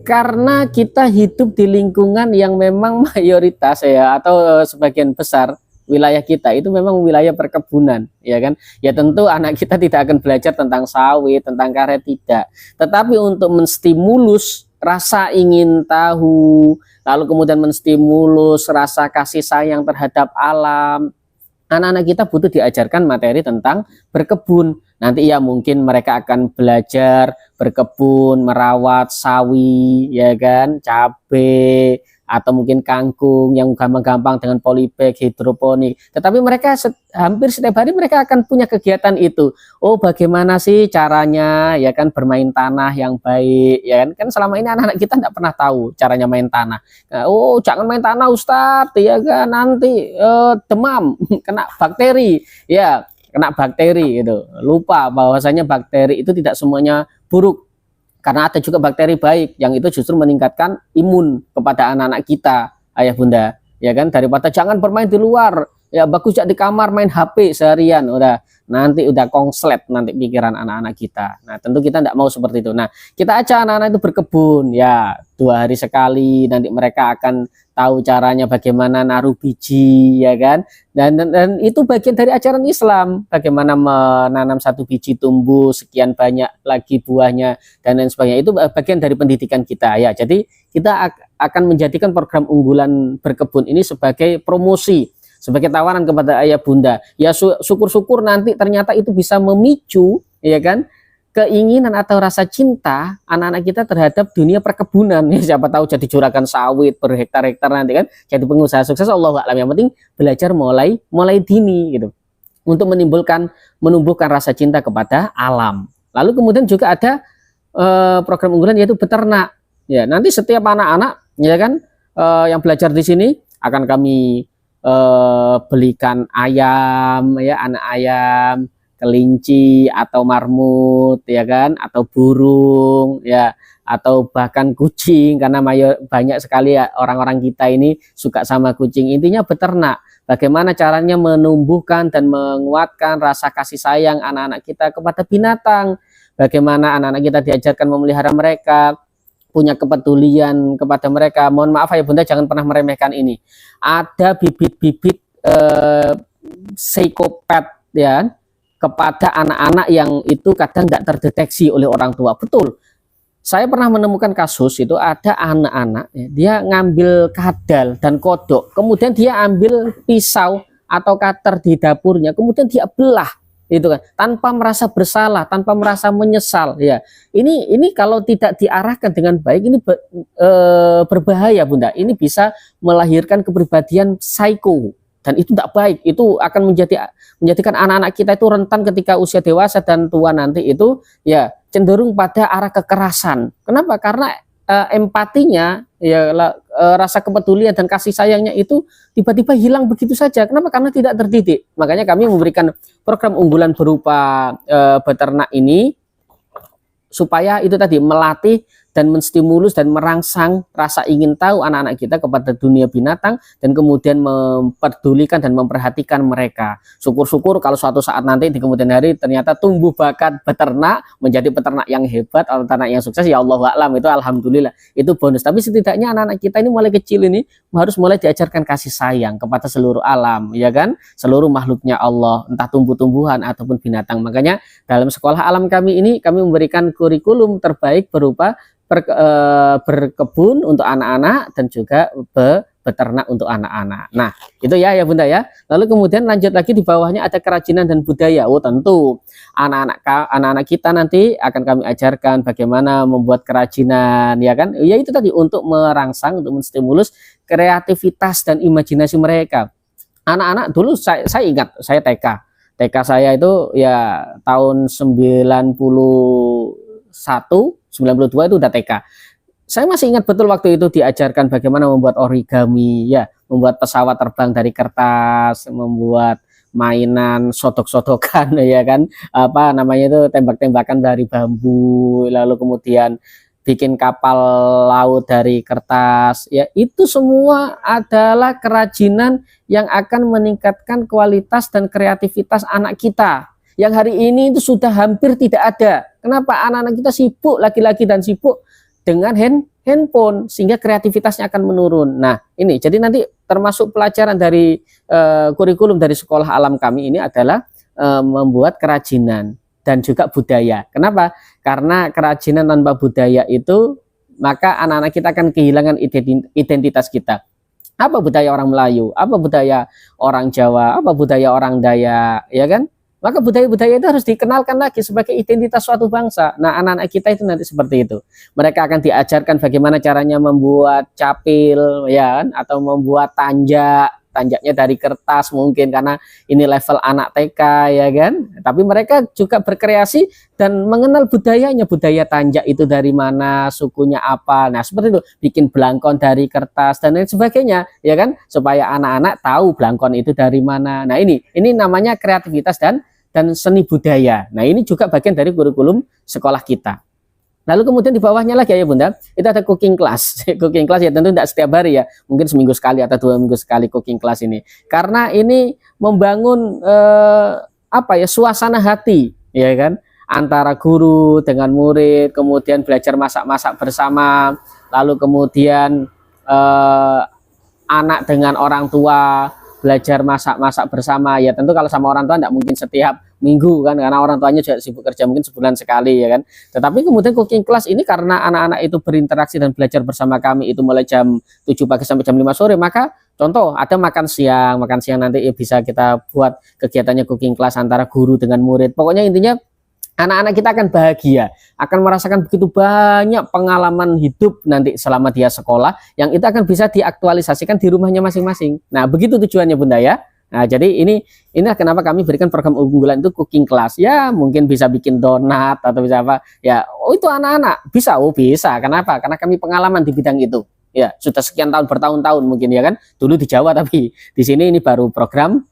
Karena kita hidup di lingkungan yang memang mayoritas ya, atau sebagian besar wilayah kita itu memang wilayah perkebunan, ya kan? Ya tentu anak kita tidak akan belajar tentang sawit, tentang karet, tidak. Tetapi untuk menstimulus rasa ingin tahu, lalu kemudian menstimulus rasa kasih sayang terhadap alam, anak-anak kita butuh diajarkan materi tentang berkebun. Nanti ya mungkin mereka akan belajar berkebun, merawat sawi, ya kan, cabai, atau mungkin kangkung yang gampang-gampang dengan polybag, hidroponik. Tetapi mereka hampir setiap hari mereka akan punya kegiatan itu. Oh, bagaimana sih caranya, ya kan, bermain tanah yang baik, ya kan? Kan selama ini anak-anak kita tidak pernah tahu caranya main tanah. Nah, oh, jangan main tanah Ustadz, ya kan, nanti demam, kena bakteri, ya. Kena bakteri gitu. Lupa bahwasanya bakteri itu tidak semuanya buruk, karena ada juga bakteri baik yang itu justru meningkatkan imun kepada anak-anak kita ayah bunda, ya kan. Daripada jangan bermain di luar, ya bagus ya di kamar main HP seharian, nanti udah konslet nanti pikiran anak-anak kita. Nah tentu kita tidak mau seperti itu. Nah kita ajak anak-anak itu berkebun, ya 2 hari sekali, nanti mereka akan tahu caranya bagaimana naruh biji, ya kan, dan itu bagian dari ajaran Islam, bagaimana menanam 1 biji tumbuh sekian banyak lagi buahnya dan lain sebagainya. Itu bagian dari pendidikan kita, ya. Jadi kita akan menjadikan program unggulan berkebun ini sebagai promosi, sebagai tawaran kepada ayah bunda. Ya syukur-syukur nanti ternyata itu bisa memicu, ya kan, keinginan atau rasa cinta anak-anak kita terhadap dunia perkebunan. Ya, siapa tahu jadi juragan sawit berhektar-hektar nanti kan, jadi pengusaha sukses, Allahu a'lam. Yang penting belajar mulai dini gitu, untuk menumbuhkan rasa cinta kepada alam. Lalu kemudian juga ada program unggulan yaitu beternak. Ya, nanti setiap anak-anak, ya kan, yang belajar di sini akan kami belikan ayam, ya, anak ayam, kelinci atau marmut ya kan, atau burung ya, atau bahkan kucing, karena banyak sekali ya orang-orang kita ini suka sama kucing. Intinya beternak, bagaimana caranya menumbuhkan dan menguatkan rasa kasih sayang anak-anak kita kepada binatang, bagaimana anak-anak kita diajarkan memelihara mereka, punya kepedulian kepada mereka. Mohon maaf ya Bunda, jangan pernah meremehkan ini. Ada bibit-bibit psikopat ya kepada anak-anak yang itu kadang nggak terdeteksi oleh orang tua. Betul, saya pernah menemukan kasus itu ada anak-anak ya, dia ngambil kadal dan kodok, kemudian dia ambil pisau atau cutter di dapurnya, kemudian dia belah itu kan, tanpa merasa bersalah, tanpa merasa menyesal ya. Ini kalau tidak diarahkan dengan baik ini berbahaya Bunda. Ini bisa melahirkan kepribadian psycho dan itu tidak baik. Itu akan menjadikan anak-anak kita itu rentan ketika usia dewasa dan tua nanti itu ya cenderung pada arah kekerasan. Kenapa? Karena empatinya ya, rasa kepedulian dan kasih sayangnya itu tiba-tiba hilang begitu saja. Kenapa? Karena tidak terdidik. Makanya kami memberikan program unggulan berupa beternak ini supaya itu tadi melatih dan menstimulus dan merangsang rasa ingin tahu anak-anak kita kepada dunia binatang dan kemudian memperdulikan dan memperhatikan mereka. Syukur-syukur kalau suatu saat nanti di kemudian hari ternyata tumbuh bakat beternak, menjadi peternak yang hebat atau peternak yang sukses, ya Allah a'lam, itu alhamdulillah, itu bonus. Tapi setidaknya anak-anak kita ini mulai kecil ini harus mulai diajarkan kasih sayang kepada seluruh alam, ya kan, seluruh makhluknya Allah, entah tumbuh-tumbuhan ataupun binatang. Makanya dalam sekolah alam kami ini kami memberikan kurikulum terbaik berupa berkebun untuk anak-anak dan juga beternak untuk anak-anak. Nah, itu ya Bunda ya. Lalu kemudian lanjut lagi di bawahnya ada kerajinan dan budaya. Oh, tentu anak-anak kita nanti akan kami ajarkan bagaimana membuat kerajinan, ya kan? Ya itu tadi, untuk merangsang, untuk menstimulus kreativitas dan imajinasi mereka. Anak-anak dulu saya ingat, saya TK saya itu ya tahun 92 itu udah TK. Saya masih ingat betul waktu itu diajarkan bagaimana membuat origami ya, membuat pesawat terbang dari kertas, membuat mainan sodok-sodokan ya kan, apa namanya itu, tembak-tembakan dari bambu, lalu kemudian bikin kapal laut dari kertas ya. Itu semua adalah kerajinan yang akan meningkatkan kualitas dan kreativitas anak kita yang hari ini itu sudah hampir tidak ada. Kenapa? Anak-anak kita sibuk, laki-laki dan sibuk dengan handphone, sehingga kreativitasnya akan menurun. Nah ini, jadi nanti termasuk pelajaran dari kurikulum dari sekolah alam kami ini adalah membuat kerajinan dan juga budaya. Kenapa? Karena kerajinan tanpa budaya itu, maka anak-anak kita akan kehilangan identitas kita. Apa budaya orang Melayu, apa budaya orang Jawa, apa budaya orang Dayak, ya kan? Maka budaya-budaya itu harus dikenalkan lagi sebagai identitas suatu bangsa. Nah, anak-anak kita itu nanti seperti itu. Mereka akan diajarkan bagaimana caranya membuat capil, ya kan? Atau membuat tanjaknya dari kertas mungkin, karena ini level anak TK, ya kan? Tapi mereka juga berkreasi dan mengenal budayanya, budaya tanjak itu dari mana, sukunya apa. Nah, seperti itu, bikin belangkon dari kertas dan lain sebagainya, ya kan? Supaya anak-anak tahu belangkon itu dari mana. Nah, ini namanya kreativitas dan seni budaya. Nah, ini juga bagian dari kurikulum sekolah kita. Lalu kemudian di bawahnya lagi ya Bunda, itu ada cooking class. Cooking class ya tentu tidak setiap hari ya, mungkin seminggu sekali atau 2 minggu sekali cooking class ini. Karena ini membangun suasana hati, ya kan, antara guru dengan murid, kemudian belajar masak-masak bersama, lalu kemudian anak dengan orang tua belajar masak-masak bersama. Ya tentu kalau sama orang tua tidak mungkin setiap minggu kan, karena orang tuanya juga sibuk kerja, mungkin sebulan sekali, ya kan. Tetapi kemudian cooking class ini karena anak-anak itu berinteraksi dan belajar bersama kami itu mulai jam 7 pagi sampai jam 5 sore, maka contoh ada makan siang nanti ya bisa kita buat kegiatannya cooking class antara guru dengan murid. Pokoknya intinya anak-anak kita akan bahagia, akan merasakan begitu banyak pengalaman hidup nanti selama dia sekolah, yang itu akan bisa diaktualisasikan di rumahnya masing-masing. Nah, begitu tujuannya Bunda ya. Nah, jadi inilah kenapa kami berikan program unggulan itu cooking class. Ya, mungkin bisa bikin donat atau bisa apa. Ya, oh itu anak-anak bisa, bisa. Kenapa? Karena kami pengalaman di bidang itu. Ya, sudah sekian tahun, bertahun-tahun mungkin, ya kan. Dulu di Jawa, tapi di sini ini baru program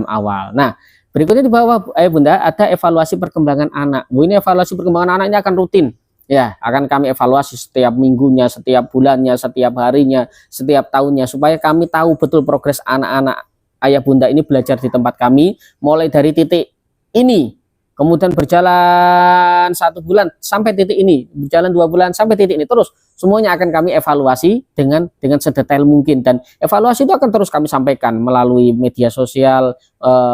awal. Nah, Berikutnya di bawah ayah bunda ada evaluasi perkembangan anak. Bu, ini evaluasi perkembangan anak ini akan rutin. Ya, akan kami evaluasi setiap minggunya, setiap bulannya, setiap harinya, setiap tahunnya, supaya kami tahu betul progres anak-anak ayah bunda ini belajar di tempat kami, mulai dari titik ini, kemudian berjalan 1 bulan sampai titik ini, berjalan 2 bulan sampai titik ini, terus semuanya akan kami evaluasi dengan sedetail mungkin. Dan evaluasi itu akan terus kami sampaikan melalui media sosial,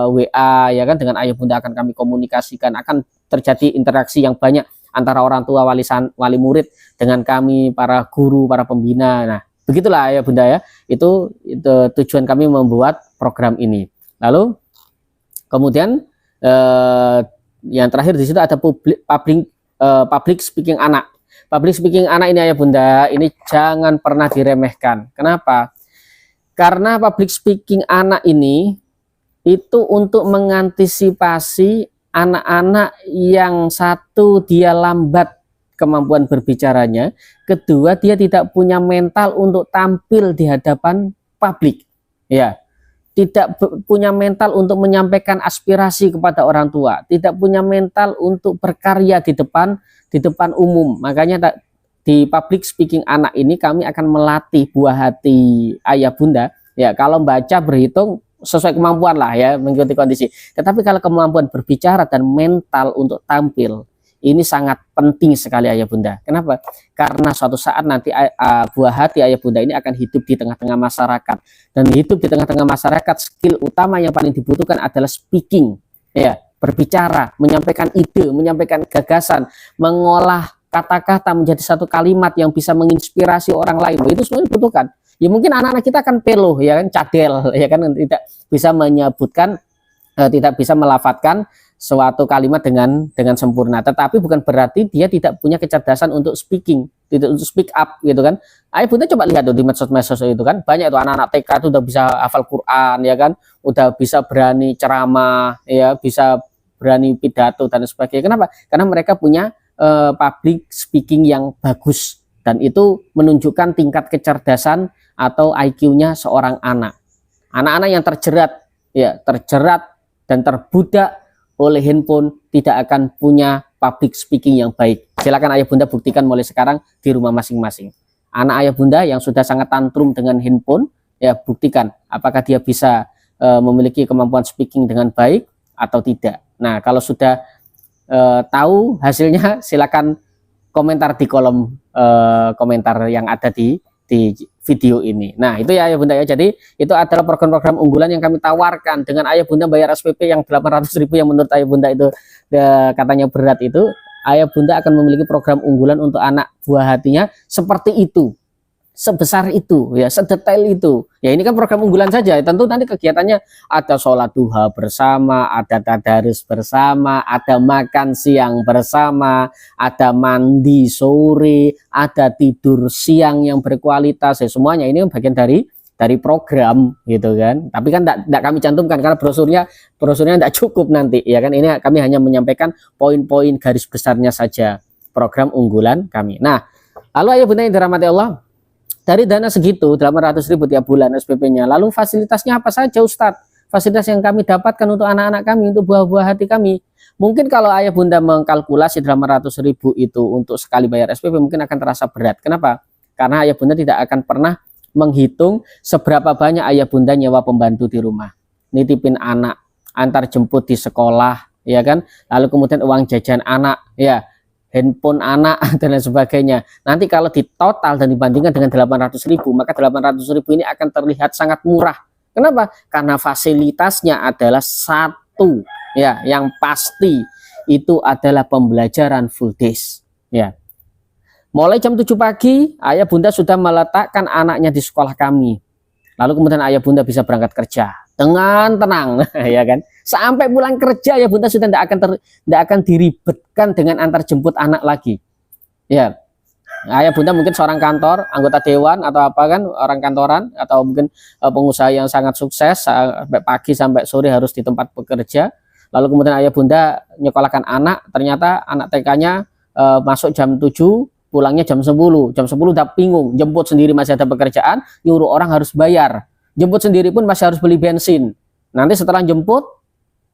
WA, ya kan, dengan ayah bunda akan kami komunikasikan, akan terjadi interaksi yang banyak antara orang tua, wali murid dengan kami, para guru, para pembina. Nah, begitulah ayah bunda ya, itu tujuan kami membuat program ini. Lalu kemudian yang terakhir di situ ada public speaking anak. Public speaking anak ini ayah bunda, ini jangan pernah diremehkan. Kenapa? Karena public speaking anak ini itu untuk mengantisipasi anak-anak yang satu dia lambat kemampuan berbicaranya, kedua dia tidak punya mental untuk tampil di hadapan publik, ya, tidak punya mental untuk menyampaikan aspirasi kepada orang tua, tidak punya mental untuk berkarya di depan umum. Makanya di public speaking anak ini kami akan melatih buah hati ayah bunda, ya, kalau baca berhitung sesuai kemampuan lah ya, mengikuti kondisi. Tetapi kalau kemampuan berbicara dan mental untuk tampil ini sangat penting sekali ayah bunda. Kenapa? Karena suatu saat nanti buah hati ayah bunda ini akan hidup di tengah-tengah masyarakat, dan hidup di tengah-tengah masyarakat skill utama yang paling dibutuhkan adalah speaking, ya, berbicara, menyampaikan ide, menyampaikan gagasan, mengolah kata-kata menjadi satu kalimat yang bisa menginspirasi orang lain. Itu semua dibutuhkan. Ya mungkin anak-anak kita akan peluh, ya kan, cadel, ya kan, tidak bisa menyebutkan, tidak bisa melafatkan suatu kalimat dengan sempurna. Tetapi bukan berarti dia tidak punya kecerdasan untuk speaking, tidak untuk speak up, gitu kan. Ayo bunda coba lihat tuh di medsos-medsos itu kan, banyak tuh anak-anak TK itu udah bisa hafal Quran, ya kan, udah bisa berani ceramah, ya, bisa berani pidato dan sebagainya. Kenapa? Karena mereka punya public speaking yang bagus, dan itu menunjukkan tingkat kecerdasan atau IQ-nya seorang anak. Anak-anak yang terjerat dan terbudak oleh handphone tidak akan punya public speaking yang baik. Silakan ayah bunda buktikan mulai sekarang di rumah masing-masing. Anak ayah bunda yang sudah sangat tantrum dengan handphone, ya, buktikan apakah dia bisa memiliki kemampuan speaking dengan baik atau tidak. Nah, kalau sudah tahu hasilnya, silakan komentar di kolom komentar yang ada di video ini. Nah, itu ya ayah bunda ya. Jadi itu adalah program-program unggulan yang kami tawarkan. Dengan ayah bunda bayar SPP yang 800.000 yang menurut ayah bunda itu katanya berat, itu ayah bunda akan memiliki program unggulan untuk anak buah hatinya seperti itu, sebesar itu, ya, sedetail itu. Ya, ini kan program unggulan saja. Tentu nanti kegiatannya ada sholat duha bersama, ada tadarus bersama, ada makan siang bersama, ada mandi sore, ada tidur siang yang berkualitas. Ya, semuanya ini bagian dari program, gitu kan. Tapi kan tidak kami cantumkan karena brosurnya tidak cukup nanti, ya kan. Ini kami hanya menyampaikan poin-poin garis besarnya saja program unggulan kami. Nah, lalu ayah bunda yang dirahmati Allah, dari dana segitu 800.000 tiap bulan SPP-nya, lalu fasilitasnya apa saja Ustadz? Fasilitas yang kami dapatkan untuk anak-anak kami, untuk buah-buah hati kami. Mungkin kalau ayah bunda mengkalkulasi 800.000 itu untuk sekali bayar SPP mungkin akan terasa berat. Kenapa? Karena ayah bunda tidak akan pernah menghitung seberapa banyak ayah bunda nyewa pembantu di rumah, nitipin anak, antar jemput di sekolah, ya kan, lalu kemudian uang jajan anak, ya, handphone anak dan lain sebagainya. Nanti kalau ditotal dan dibandingkan dengan 800.000, maka 800.000 ini akan terlihat sangat murah. Kenapa? Karena fasilitasnya adalah satu, ya, yang pasti itu adalah pembelajaran full days, ya. Mulai jam 7 pagi ayah bunda sudah meletakkan anaknya di sekolah kami. Lalu kemudian ayah bunda bisa berangkat kerja dengan tenang, ya kan. Sampai pulang kerja ya bunda sudah tidak akan diribetkan dengan antar jemput anak lagi. Ya, ayah bunda mungkin seorang kantor, anggota dewan atau apa kan, orang kantoran atau mungkin pengusaha yang sangat sukses, sampai pagi sampai sore harus di tempat bekerja. Lalu kemudian ayah bunda nyekolahkan anak, ternyata anak TK-nya masuk jam 7, pulangnya jam 10. Jam 10 udah bingung, jemput sendiri masih ada pekerjaan, nyuruh orang harus bayar. Jemput sendiri pun masih harus beli bensin. Nanti setelah jemput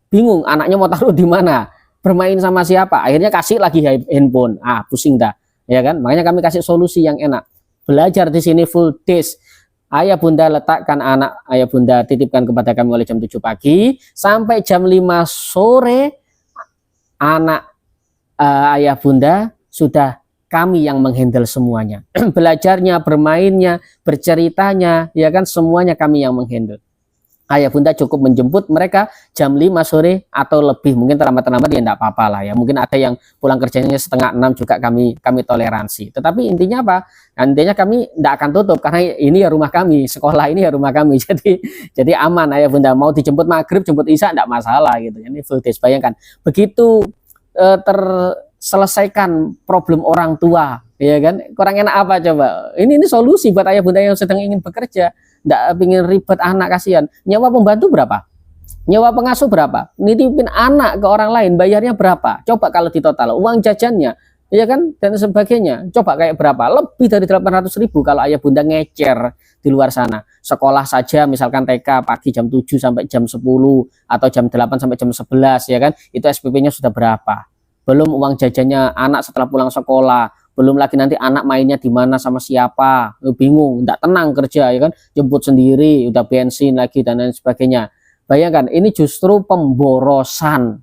bingung anaknya mau taruh di mana, bermain sama siapa, akhirnya kasih lagi handphone, pusing dah, ya kan. Makanya kami kasih solusi yang enak, belajar di sini full days. Ayah bunda letakkan anak, ayah bunda titipkan kepada kami mulai jam 7 pagi sampai jam 5 sore, anak ayah bunda sudah kami yang menghandle semuanya. Belajarnya, bermainnya, berceritanya, ya kan, semuanya kami yang menghandle. Ayah bunda cukup menjemput mereka jam 5 sore atau lebih, mungkin terlambat-terlambat ya enggak apa-apa lah ya, mungkin ada yang pulang kerjanya setengah 6 juga kami toleransi. Tetapi intinya apa? Intinya kami enggak akan tutup karena ini ya rumah kami, sekolah ini ya rumah kami. Jadi aman, ayah bunda mau dijemput maghrib, jemput isya enggak masalah gitu. Ini full days. Bayangkan begitu terselesaikan problem orang tua, ya kan, kurang enak apa coba. Ini solusi buat ayah bunda yang sedang ingin bekerja, nggak ingin ribet anak, kasihan. Nyawa pembantu berapa, nyawa pengasuh berapa, nitipin anak ke orang lain bayarnya berapa, coba kalau ditotal uang jajannya, ya kan, dan sebagainya, coba kayak berapa, lebih dari 800.000 kalau ayah bunda ngecer di luar sana. Sekolah saja misalkan TK pagi jam 7 sampai jam 10 atau jam 8 sampai jam 11, ya kan, itu SPP-nya sudah berapa, belum uang jajannya anak setelah pulang sekolah, belum lagi nanti anak mainnya di mana sama siapa, bingung, enggak tenang kerja, ya kan, jemput sendiri, udah bensin lagi dan lain sebagainya. Bayangkan ini justru pemborosan.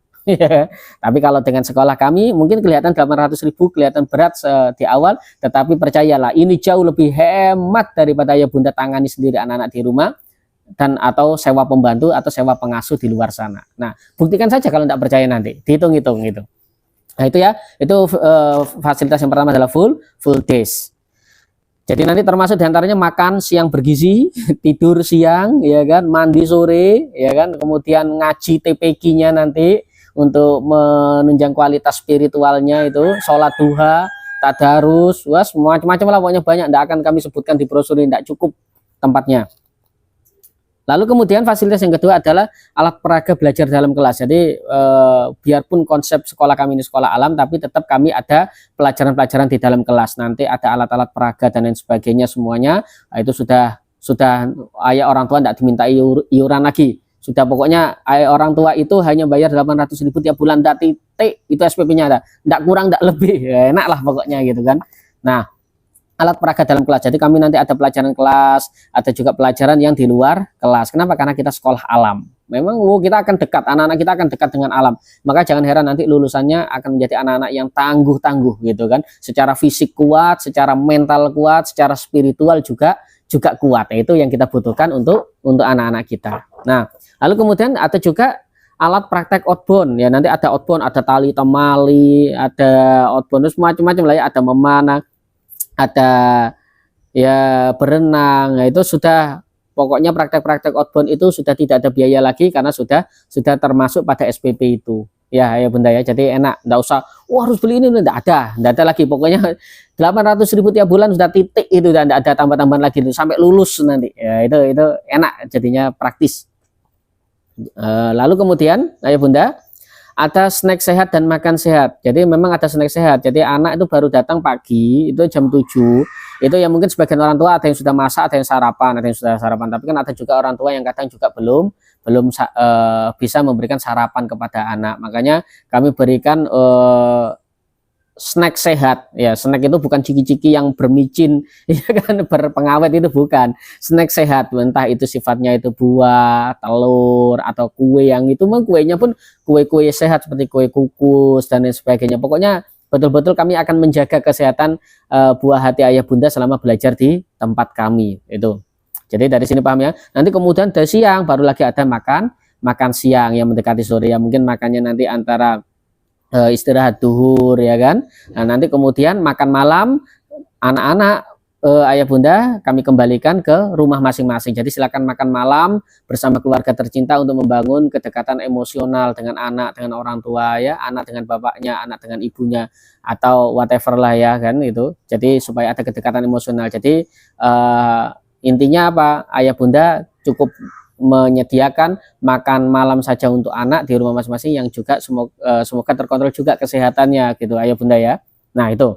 Tapi kalau dengan sekolah kami mungkin kelihatan 800.000 kelihatan berat di awal, tetapi percayalah ini jauh lebih hemat daripada ayah bunda tangani sendiri anak-anak di rumah dan atau sewa pembantu atau sewa pengasuh di luar sana. Nah, buktikan saja kalau tidak percaya, nanti dihitung-hitung gitu. Nah itu ya, itu fasilitas yang pertama adalah full days. Jadi nanti termasuk diantaranya makan siang bergizi, tidur siang, ya kan, mandi sore, ya kan, kemudian ngaji TPQ-nya nanti untuk menunjang kualitas spiritualnya itu, sholat duha, tadarus, was, macam-macam lah pokoknya banyak, tidak akan kami sebutkan di brosur ini, tidak cukup tempatnya. Lalu kemudian fasilitas yang kedua adalah alat peraga belajar dalam kelas. Jadi biarpun konsep sekolah kami ini sekolah alam, tapi tetap kami ada pelajaran-pelajaran di dalam kelas. Nanti ada alat-alat peraga dan lain sebagainya semuanya. Nah, itu sudah ayah orang tua tidak diminta iuran lagi. Sudah pokoknya ayah orang tua itu hanya bayar 800.000 tiap bulan, tidak titik, itu SPP-nya ada. Tidak kurang, tidak lebih. Ya, enak lah pokoknya gitu kan. Nah, alat peraga dalam kelas. Jadi kami nanti ada pelajaran kelas, ada juga pelajaran yang di luar kelas. Kenapa? Karena kita sekolah alam. Memang kita akan dekat, anak-anak kita akan dekat dengan alam. Maka jangan heran nanti lulusannya akan menjadi anak-anak yang tangguh-tangguh gitu kan. Secara fisik kuat, secara mental kuat, secara spiritual juga kuat. Itu yang kita butuhkan untuk anak-anak kita. Nah, lalu kemudian ada juga alat praktek outbound ya. Nanti ada outbound, ada tali temali, ada outbound, terus macam-macam lah ya, ada memanah, ada ya berenang. Nah, itu sudah pokoknya praktek-praktek outbound itu sudah tidak ada biaya lagi karena sudah termasuk pada SPP itu ya bunda ya. Jadi enak, enggak usah harus beli ini, enggak ada lagi. Pokoknya 800.000 tiap bulan sudah titik itu, dan enggak ada tambah-tambahan lagi itu sampai lulus nanti ya. Itu enak, jadinya praktis. Lalu kemudian ayah bunda ada snack sehat dan makan sehat. Jadi memang ada snack sehat. Jadi anak itu baru datang pagi itu jam 7. Itu yang mungkin sebagian orang tua ada yang sudah masak, ada yang sarapan, ada yang sudah sarapan. Tapi kan ada juga orang tua yang kadang juga belum bisa memberikan sarapan kepada anak. Makanya kami berikan snack sehat ya. Snack itu bukan ciki-ciki yang bermicin ya kan, berpengawet, itu bukan. Snack sehat, entah itu sifatnya itu buah, telur, atau kue, yang itu mah kuenya pun kue-kue sehat seperti kue kukus dan lain sebagainya. Pokoknya betul-betul kami akan menjaga kesehatan buah hati ayah bunda selama belajar di tempat kami itu. Jadi dari sini paham ya. Nanti kemudian dari siang baru lagi ada makan siang yang mendekati sore ya. Mungkin makannya nanti antara istirahat duhur ya kan. Nah nanti kemudian makan malam, anak-anak ayah bunda kami kembalikan ke rumah masing-masing. Jadi silakan makan malam bersama keluarga tercinta untuk membangun kedekatan emosional dengan anak, dengan orang tua ya, anak dengan bapaknya, anak dengan ibunya, atau whatever lah ya kan itu. Jadi supaya ada kedekatan emosional. Jadi intinya apa, ayah bunda cukup menyediakan makan malam saja untuk anak di rumah masing-masing, yang juga semoga terkontrol juga kesehatannya gitu ayah bunda ya. Nah itu,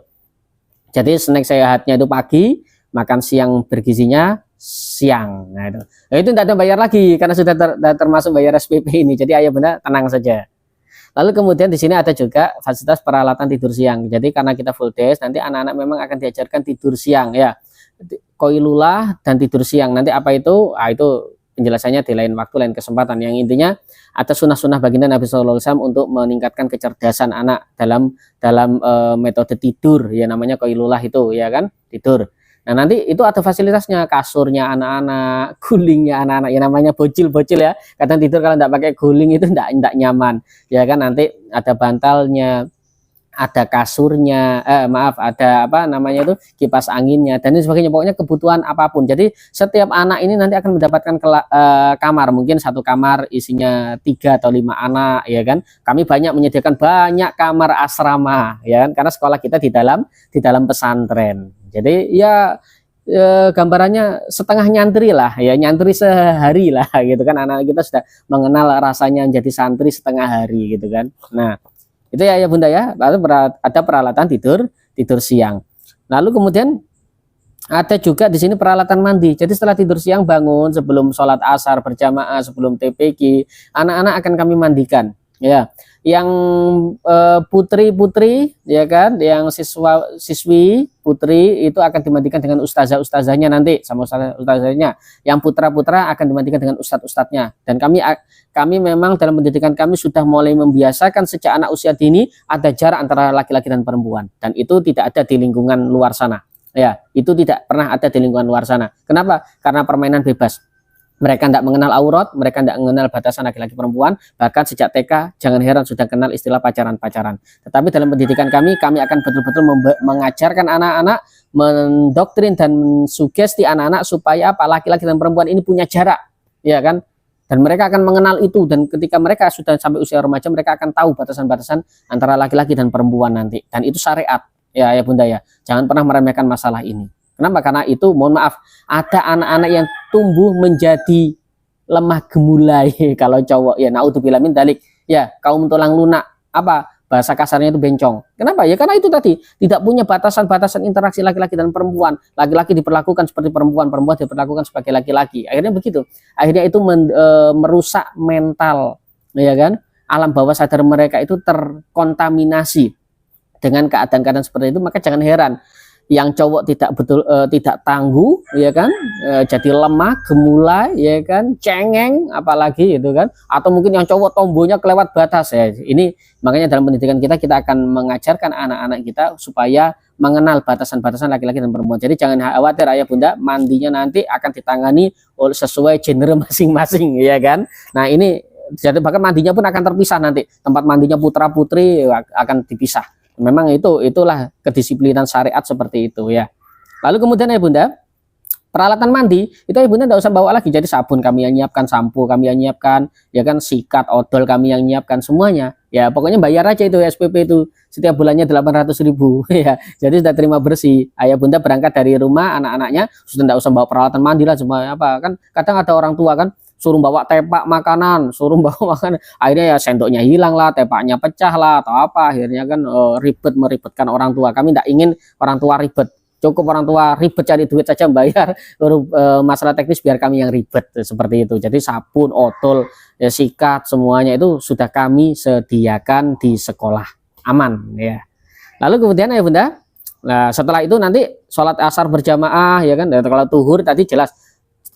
jadi snack sehatnya itu pagi, makan siang bergizinya siang. Nah itu tidak ada bayar lagi karena sudah termasuk bayar SPP ini. Jadi ayah bunda tenang saja. Lalu kemudian di sini ada juga fasilitas peralatan tidur siang. Jadi karena kita full days, nanti anak-anak memang akan diajarkan tidur siang ya. Koilulah dan tidur siang. Nanti apa itu? Itu penjelasannya di lain waktu, lain kesempatan. Yang intinya ada sunnah-sunnah baginda Nabi Shallallahu Alaihi Wasallam untuk meningkatkan kecerdasan anak dalam metode tidur ya, namanya koilulah itu ya kan, tidur. Nah nanti itu ada fasilitasnya, kasurnya anak-anak, gulingnya anak-anak, ya namanya bocil-bocil ya. Kadang tidur kalau tidak pakai guling itu tidak nyaman ya kan. Nanti ada bantalnya, ada kasurnya, ada apa namanya itu, kipas anginnya dan sebagainya. Pokoknya kebutuhan apapun. Jadi setiap anak ini nanti akan mendapatkan kamar, mungkin satu kamar isinya 3 atau 5 anak ya kan. Kami banyak menyediakan banyak kamar asrama ya kan, karena sekolah kita di dalam pesantren. Jadi ya gambarannya setengah nyantri lah ya, nyantri sehari lah gitu kan. Anak kita sudah mengenal rasanya jadi santri setengah hari gitu kan. Nah itu ya bunda ya. Lalu ada peralatan tidur siang. Lalu kemudian ada juga di sini peralatan mandi. Jadi setelah tidur siang bangun sebelum sholat asar berjamaah, sebelum TPQ, anak-anak akan kami mandikan ya. Yang putri-putri ya kan, yang siswi putri itu akan dimandikan dengan ustazah-ustazahnya nanti sama ustazahnya. Yang putra-putra akan dimandikan dengan ustadz-ustadznya. Dan kami memang dalam pendidikan kami sudah mulai membiasakan sejak anak usia dini ada jarak antara laki-laki dan perempuan, dan itu tidak ada di lingkungan luar sana ya, itu tidak pernah ada di lingkungan luar sana. Kenapa? Karena permainan bebas. Mereka tidak mengenal aurat, mereka tidak mengenal batasan laki-laki perempuan, bahkan sejak TK jangan heran sudah kenal istilah pacaran-pacaran. Tetapi dalam pendidikan kami akan betul-betul mengajarkan anak-anak, mendoktrin dan sugesti anak-anak supaya apa, laki-laki dan perempuan ini punya jarak ya kan. Dan mereka akan mengenal itu, dan ketika mereka sudah sampai usia remaja mereka akan tahu batasan-batasan antara laki-laki dan perempuan nanti, dan itu syariat ya bunda ya. Jangan pernah meremehkan masalah ini. Kenapa? Karena itu mohon maaf, ada anak-anak yang tumbuh menjadi lemah gemulai kalau cowok ya, naudzubillah min dzalik ya, kaum tulang lunak, apa bahasa kasarnya itu bencong. Kenapa? Ya karena itu tadi tidak punya batasan-batasan interaksi laki-laki dan perempuan. Laki-laki diperlakukan seperti perempuan, perempuan diperlakukan sebagai laki-laki. Akhirnya begitu. Akhirnya itu merusak mental ya kan. Alam bawah sadar mereka itu terkontaminasi dengan keadaan-keadaan seperti itu. Maka jangan heran yang cowok tidak tangguh ya kan, jadi lemah gemulai ya kan, cengeng apalagi itu kan, atau mungkin yang cowok tombonya kelewat batas ya. Ini makanya dalam pendidikan kita akan mengajarkan anak-anak kita supaya mengenal batasan-batasan laki-laki dan perempuan. Jadi jangan khawatir ayah bunda, mandinya nanti akan ditangani sesuai genre masing-masing ya kan. Nah ini jadi bahkan mandinya pun akan terpisah nanti, tempat mandinya putra putri akan dipisah. Memang itulah kedisiplinan syariat seperti itu ya. Lalu kemudian ya bunda, peralatan mandi itu ya bunda tidak usah bawa lagi. Jadi sabun kami yang nyiapkan, sampo kami yang nyiapkan ya kan, sikat, odol kami yang nyiapkan semuanya ya. Pokoknya bayar aja itu SPP itu setiap bulannya 800.000 ya. Jadi sudah terima bersih. Ayah bunda berangkat dari rumah, anak-anaknya sudah tidak usah bawa peralatan mandi lah semua apa kan. Kadang ada orang tua kan suruh bawa tepak makanan, suruh bawa makanan, akhirnya ya sendoknya hilang lah, tepaknya pecah lah atau apa, akhirnya kan meribetkan orang tua. Kami tidak ingin orang tua ribet, cukup orang tua ribet cari duit saja bayar, masalah teknis biar kami yang ribet seperti itu. Jadi sabun, odol, ya, sikat semuanya itu sudah kami sediakan di sekolah, aman ya. Lalu kemudian ya bunda, nah setelah itu nanti sholat asar berjamaah ya kan. Kalau tuhur tadi jelas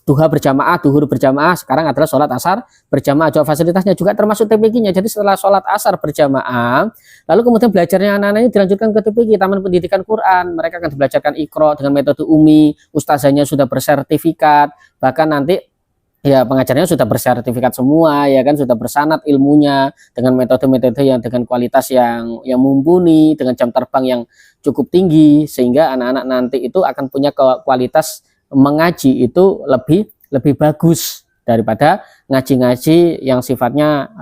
duha berjamaah, duhur berjamaah, sekarang adalah sholat asar berjamaah. Juga fasilitasnya juga termasuk TPQ-nya. Jadi setelah sholat asar berjamaah, lalu kemudian belajarnya anak-anak ini dilanjutkan ke TPQ, Taman Pendidikan Quran. Mereka akan belajarkan Iqra dengan metode Umi, ustazahnya sudah bersertifikat, bahkan nanti ya pengajarnya sudah bersertifikat semua ya kan, sudah bersanad ilmunya dengan metode-metode yang dengan kualitas yang mumpuni, dengan jam terbang yang cukup tinggi, sehingga anak-anak nanti itu akan punya kualitas mengaji itu lebih bagus daripada ngaji-ngaji yang sifatnya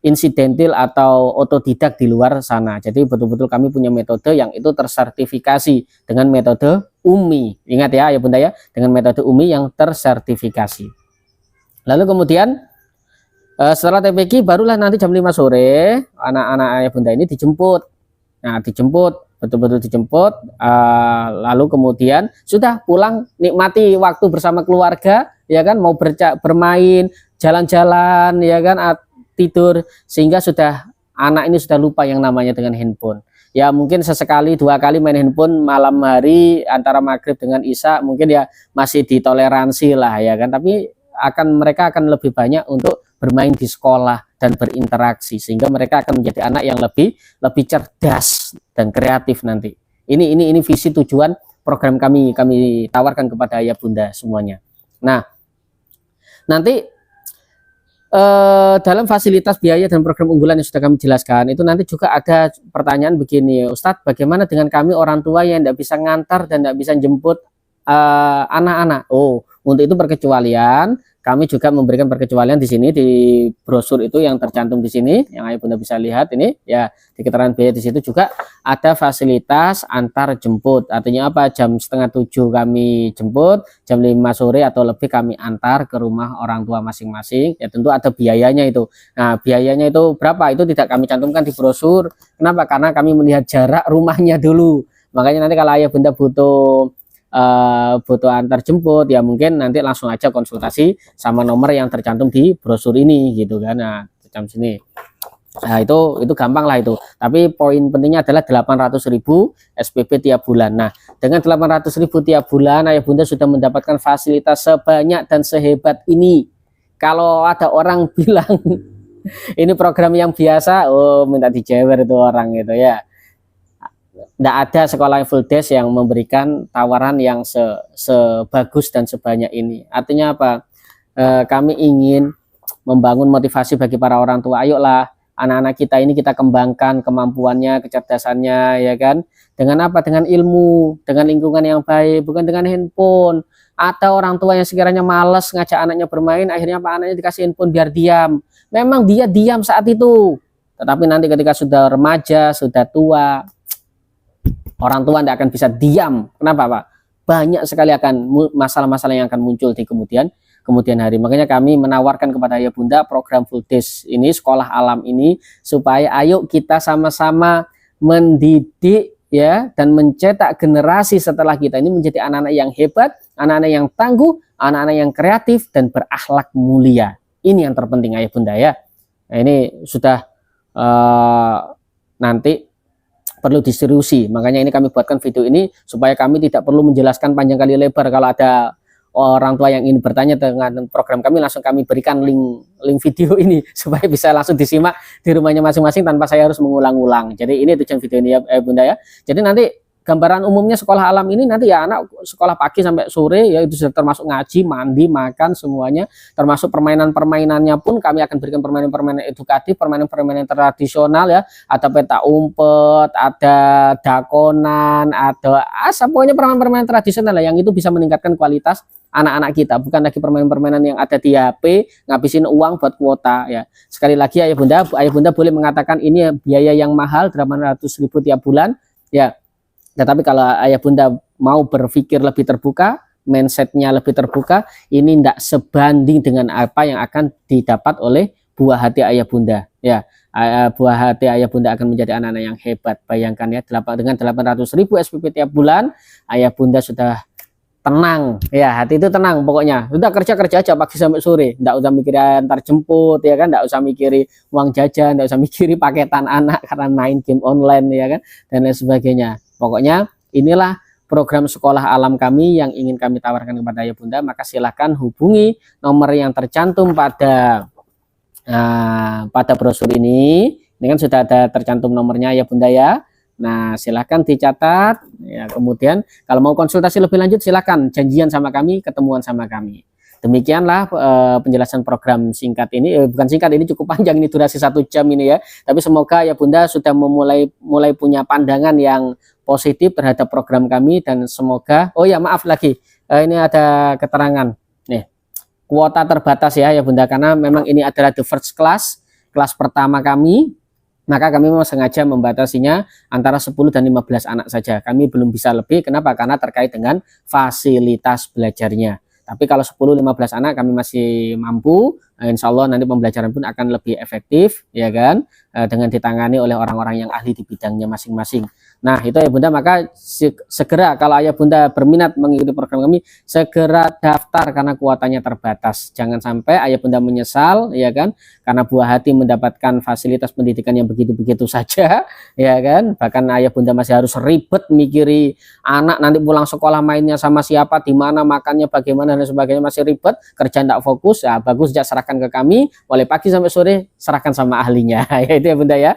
insidental atau otodidak di luar sana. Jadi betul-betul kami punya metode yang itu tersertifikasi dengan metode Umi. Ingat ya bunda ya, dengan metode Umi yang tersertifikasi. Lalu kemudian setelah TPQ barulah nanti jam 5 sore anak-anak ayah bunda ini dijemput. Nah dijemput betul-betul dijemput, lalu kemudian sudah pulang, nikmati waktu bersama keluarga, ya kan, mau bermain, jalan-jalan, ya kan, tidur, sehingga sudah anak ini sudah lupa yang namanya dengan handphone. Ya mungkin sesekali 2 kali main handphone malam hari antara maghrib dengan isya mungkin ya masih ditoleransi lah, ya kan, tapi mereka akan lebih banyak untuk bermain di sekolah dan berinteraksi, sehingga mereka akan menjadi anak yang lebih cerdas dan kreatif nanti. Ini visi tujuan program kami tawarkan kepada ayah bunda semuanya. Nah, nanti dalam fasilitas biaya dan program unggulan yang sudah kami jelaskan itu nanti juga ada pertanyaan begini, Ustadz, bagaimana dengan kami orang tua yang tidak bisa ngantar dan tidak bisa jemput anak-anak? Untuk itu perkecualian, kami juga memberikan perkecualian di sini di brosur itu yang tercantum di sini, yang ayah bunda bisa lihat ini ya, di keterangan biaya di situ juga ada fasilitas antar jemput. Artinya apa? Jam 6:30 kami jemput, jam 5 sore atau lebih kami antar ke rumah orang tua masing-masing. Ya tentu ada biayanya itu. Nah, biayanya itu berapa? Itu tidak kami cantumkan di brosur. Kenapa? Karena kami melihat jarak rumahnya dulu. Makanya nanti kalau ayah bunda butuh antar jemput ya mungkin nanti langsung aja konsultasi sama nomor yang tercantum di brosur ini gitu kan. Nah, macam sini. Nah, itu gampang lah itu. Tapi poin pentingnya adalah 800.000 SPP tiap bulan. Nah, dengan 800.000 tiap bulan ayah bunda sudah mendapatkan fasilitas sebanyak dan sehebat ini. Kalau ada orang bilang ini program yang biasa, minta dijewer itu orang gitu ya. Tidak ada sekolah full day yang memberikan tawaran yang sebagus dan sebanyak ini. Artinya apa? Kami ingin membangun motivasi bagi para orang tua. Ayolah anak-anak kita ini kita kembangkan kemampuannya, kecerdasannya, ya kan? Dengan apa? Dengan ilmu, dengan lingkungan yang baik, bukan dengan handphone. Atau orang tua yang sekiranya malas ngajak anaknya bermain, akhirnya apa, anaknya dikasih handphone biar diam. Memang dia diam saat itu, tetapi nanti ketika sudah remaja, sudah tua, orang tua tidak akan bisa diam. Kenapa, Pak? Banyak sekali akan masalah-masalah yang akan muncul di kemudian hari. Makanya kami menawarkan kepada ayah bunda program full days ini, sekolah alam ini, supaya ayo kita sama-sama mendidik ya dan mencetak generasi setelah kita ini menjadi anak-anak yang hebat, anak-anak yang tangguh, anak-anak yang kreatif dan berakhlak mulia. Ini yang terpenting ayah bunda ya. Nah, ini sudah nanti perlu diseriusi. Makanya ini kami buatkan video ini supaya kami tidak perlu menjelaskan panjang kali lebar. Kalau ada orang tua yang ingin bertanya dengan program kami, langsung kami berikan link video ini supaya bisa langsung disimak di rumahnya masing-masing tanpa saya harus mengulang-ulang. Jadi ini tujuan video ini ya bunda ya. Jadi nanti gambaran umumnya sekolah alam ini nanti ya anak sekolah pagi sampai sore ya, itu sudah termasuk ngaji, mandi, makan semuanya, termasuk permainan-permainannya pun kami akan berikan permainan-permainan edukatif, permainan-permainan tradisional ya, ada peta umpet, ada dakonan, ada pokoknya permainan-permainan tradisional lah, yang itu bisa meningkatkan kualitas anak-anak kita, bukan lagi permainan-permainan yang ada di HP ngabisin uang buat kuota ya. Sekali lagi ayah bunda boleh mengatakan ini biaya yang mahal 800.000 tiap bulan ya. Tetapi kalau ayah bunda mau berpikir lebih terbuka, mindsetnya lebih terbuka, ini tidak sebanding dengan apa yang akan didapat oleh buah hati ayah bunda ya. Buah hati ayah bunda akan menjadi anak-anak yang hebat. Bayangkan ya, dengan 800.000 SPP tiap bulan, ayah bunda sudah tenang ya, hati itu tenang pokoknya. Sudah kerja aja pagi sampai sore, tidak usah mikirin antar jemput ya kan, tidak usah mikirin uang jajan, tidak usah mikirin paketan anak karena main game online ya kan, dan lain sebagainya. Pokoknya inilah program sekolah alam kami yang ingin kami tawarkan kepada ayah bunda. Maka silahkan hubungi nomor yang tercantum pada brosur ini. Ini kan sudah ada tercantum nomornya ayah bunda ya. Nah, silahkan dicatat ya. Kemudian kalau mau konsultasi lebih lanjut silahkan janjian sama kami, ketemuan sama kami. Demikianlah penjelasan program singkat ini, bukan singkat, ini cukup panjang, ini durasi 1 jam ini ya. Tapi semoga ya bunda sudah mulai punya pandangan yang positif terhadap program kami, dan semoga, oh ya maaf lagi, ini ada keterangan nih, kuota terbatas ya bunda, karena memang ini adalah the first kelas pertama kami. Maka kami memang sengaja membatasinya antara 10 dan 15 anak saja. Kami belum bisa lebih. Kenapa? Karena terkait dengan fasilitas belajarnya. Tapi kalau 10-15 anak kami masih mampu, insya Allah nanti pembelajaran pun akan lebih efektif, ya kan, dengan ditangani oleh orang-orang yang ahli di bidangnya masing-masing. Nah, itu ya Bunda, maka segera kalau ayah Bunda berminat mengikuti program kami, segera daftar karena kuotanya terbatas. Jangan sampai ayah Bunda menyesal, ya kan, karena buah hati mendapatkan fasilitas pendidikan yang begitu-begitu saja, ya kan. Bahkan ayah Bunda masih harus ribet mikiri anak nanti pulang sekolah mainnya sama siapa, di mana makannya, bagaimana dan sebagainya, masih ribet, kerja tidak fokus. Ya bagus, serahkan ke kami, mulai pagi sampai sore serahkan sama ahlinya. Ya itu ya Bunda ya.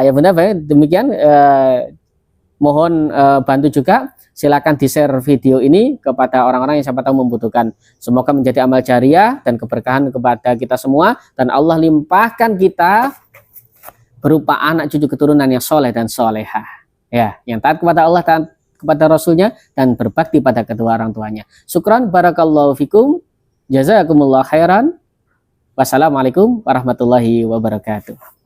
Ya Bunda, baik, demikian. Mohon bantu juga, silakan di-share video ini kepada orang-orang yang siapa tahu membutuhkan. Semoga menjadi amal jariah dan keberkahan kepada kita semua, dan Allah limpahkan kita berupa anak cucu keturunan yang soleh dan solehah, ya, yang taat kepada Allah, taat kepada Rasulnya, dan berbakti pada kedua orang tuanya. Syukran, barakallahu fikum, jazakumullah khairan. Wassalamualaikum warahmatullahi wabarakatuh.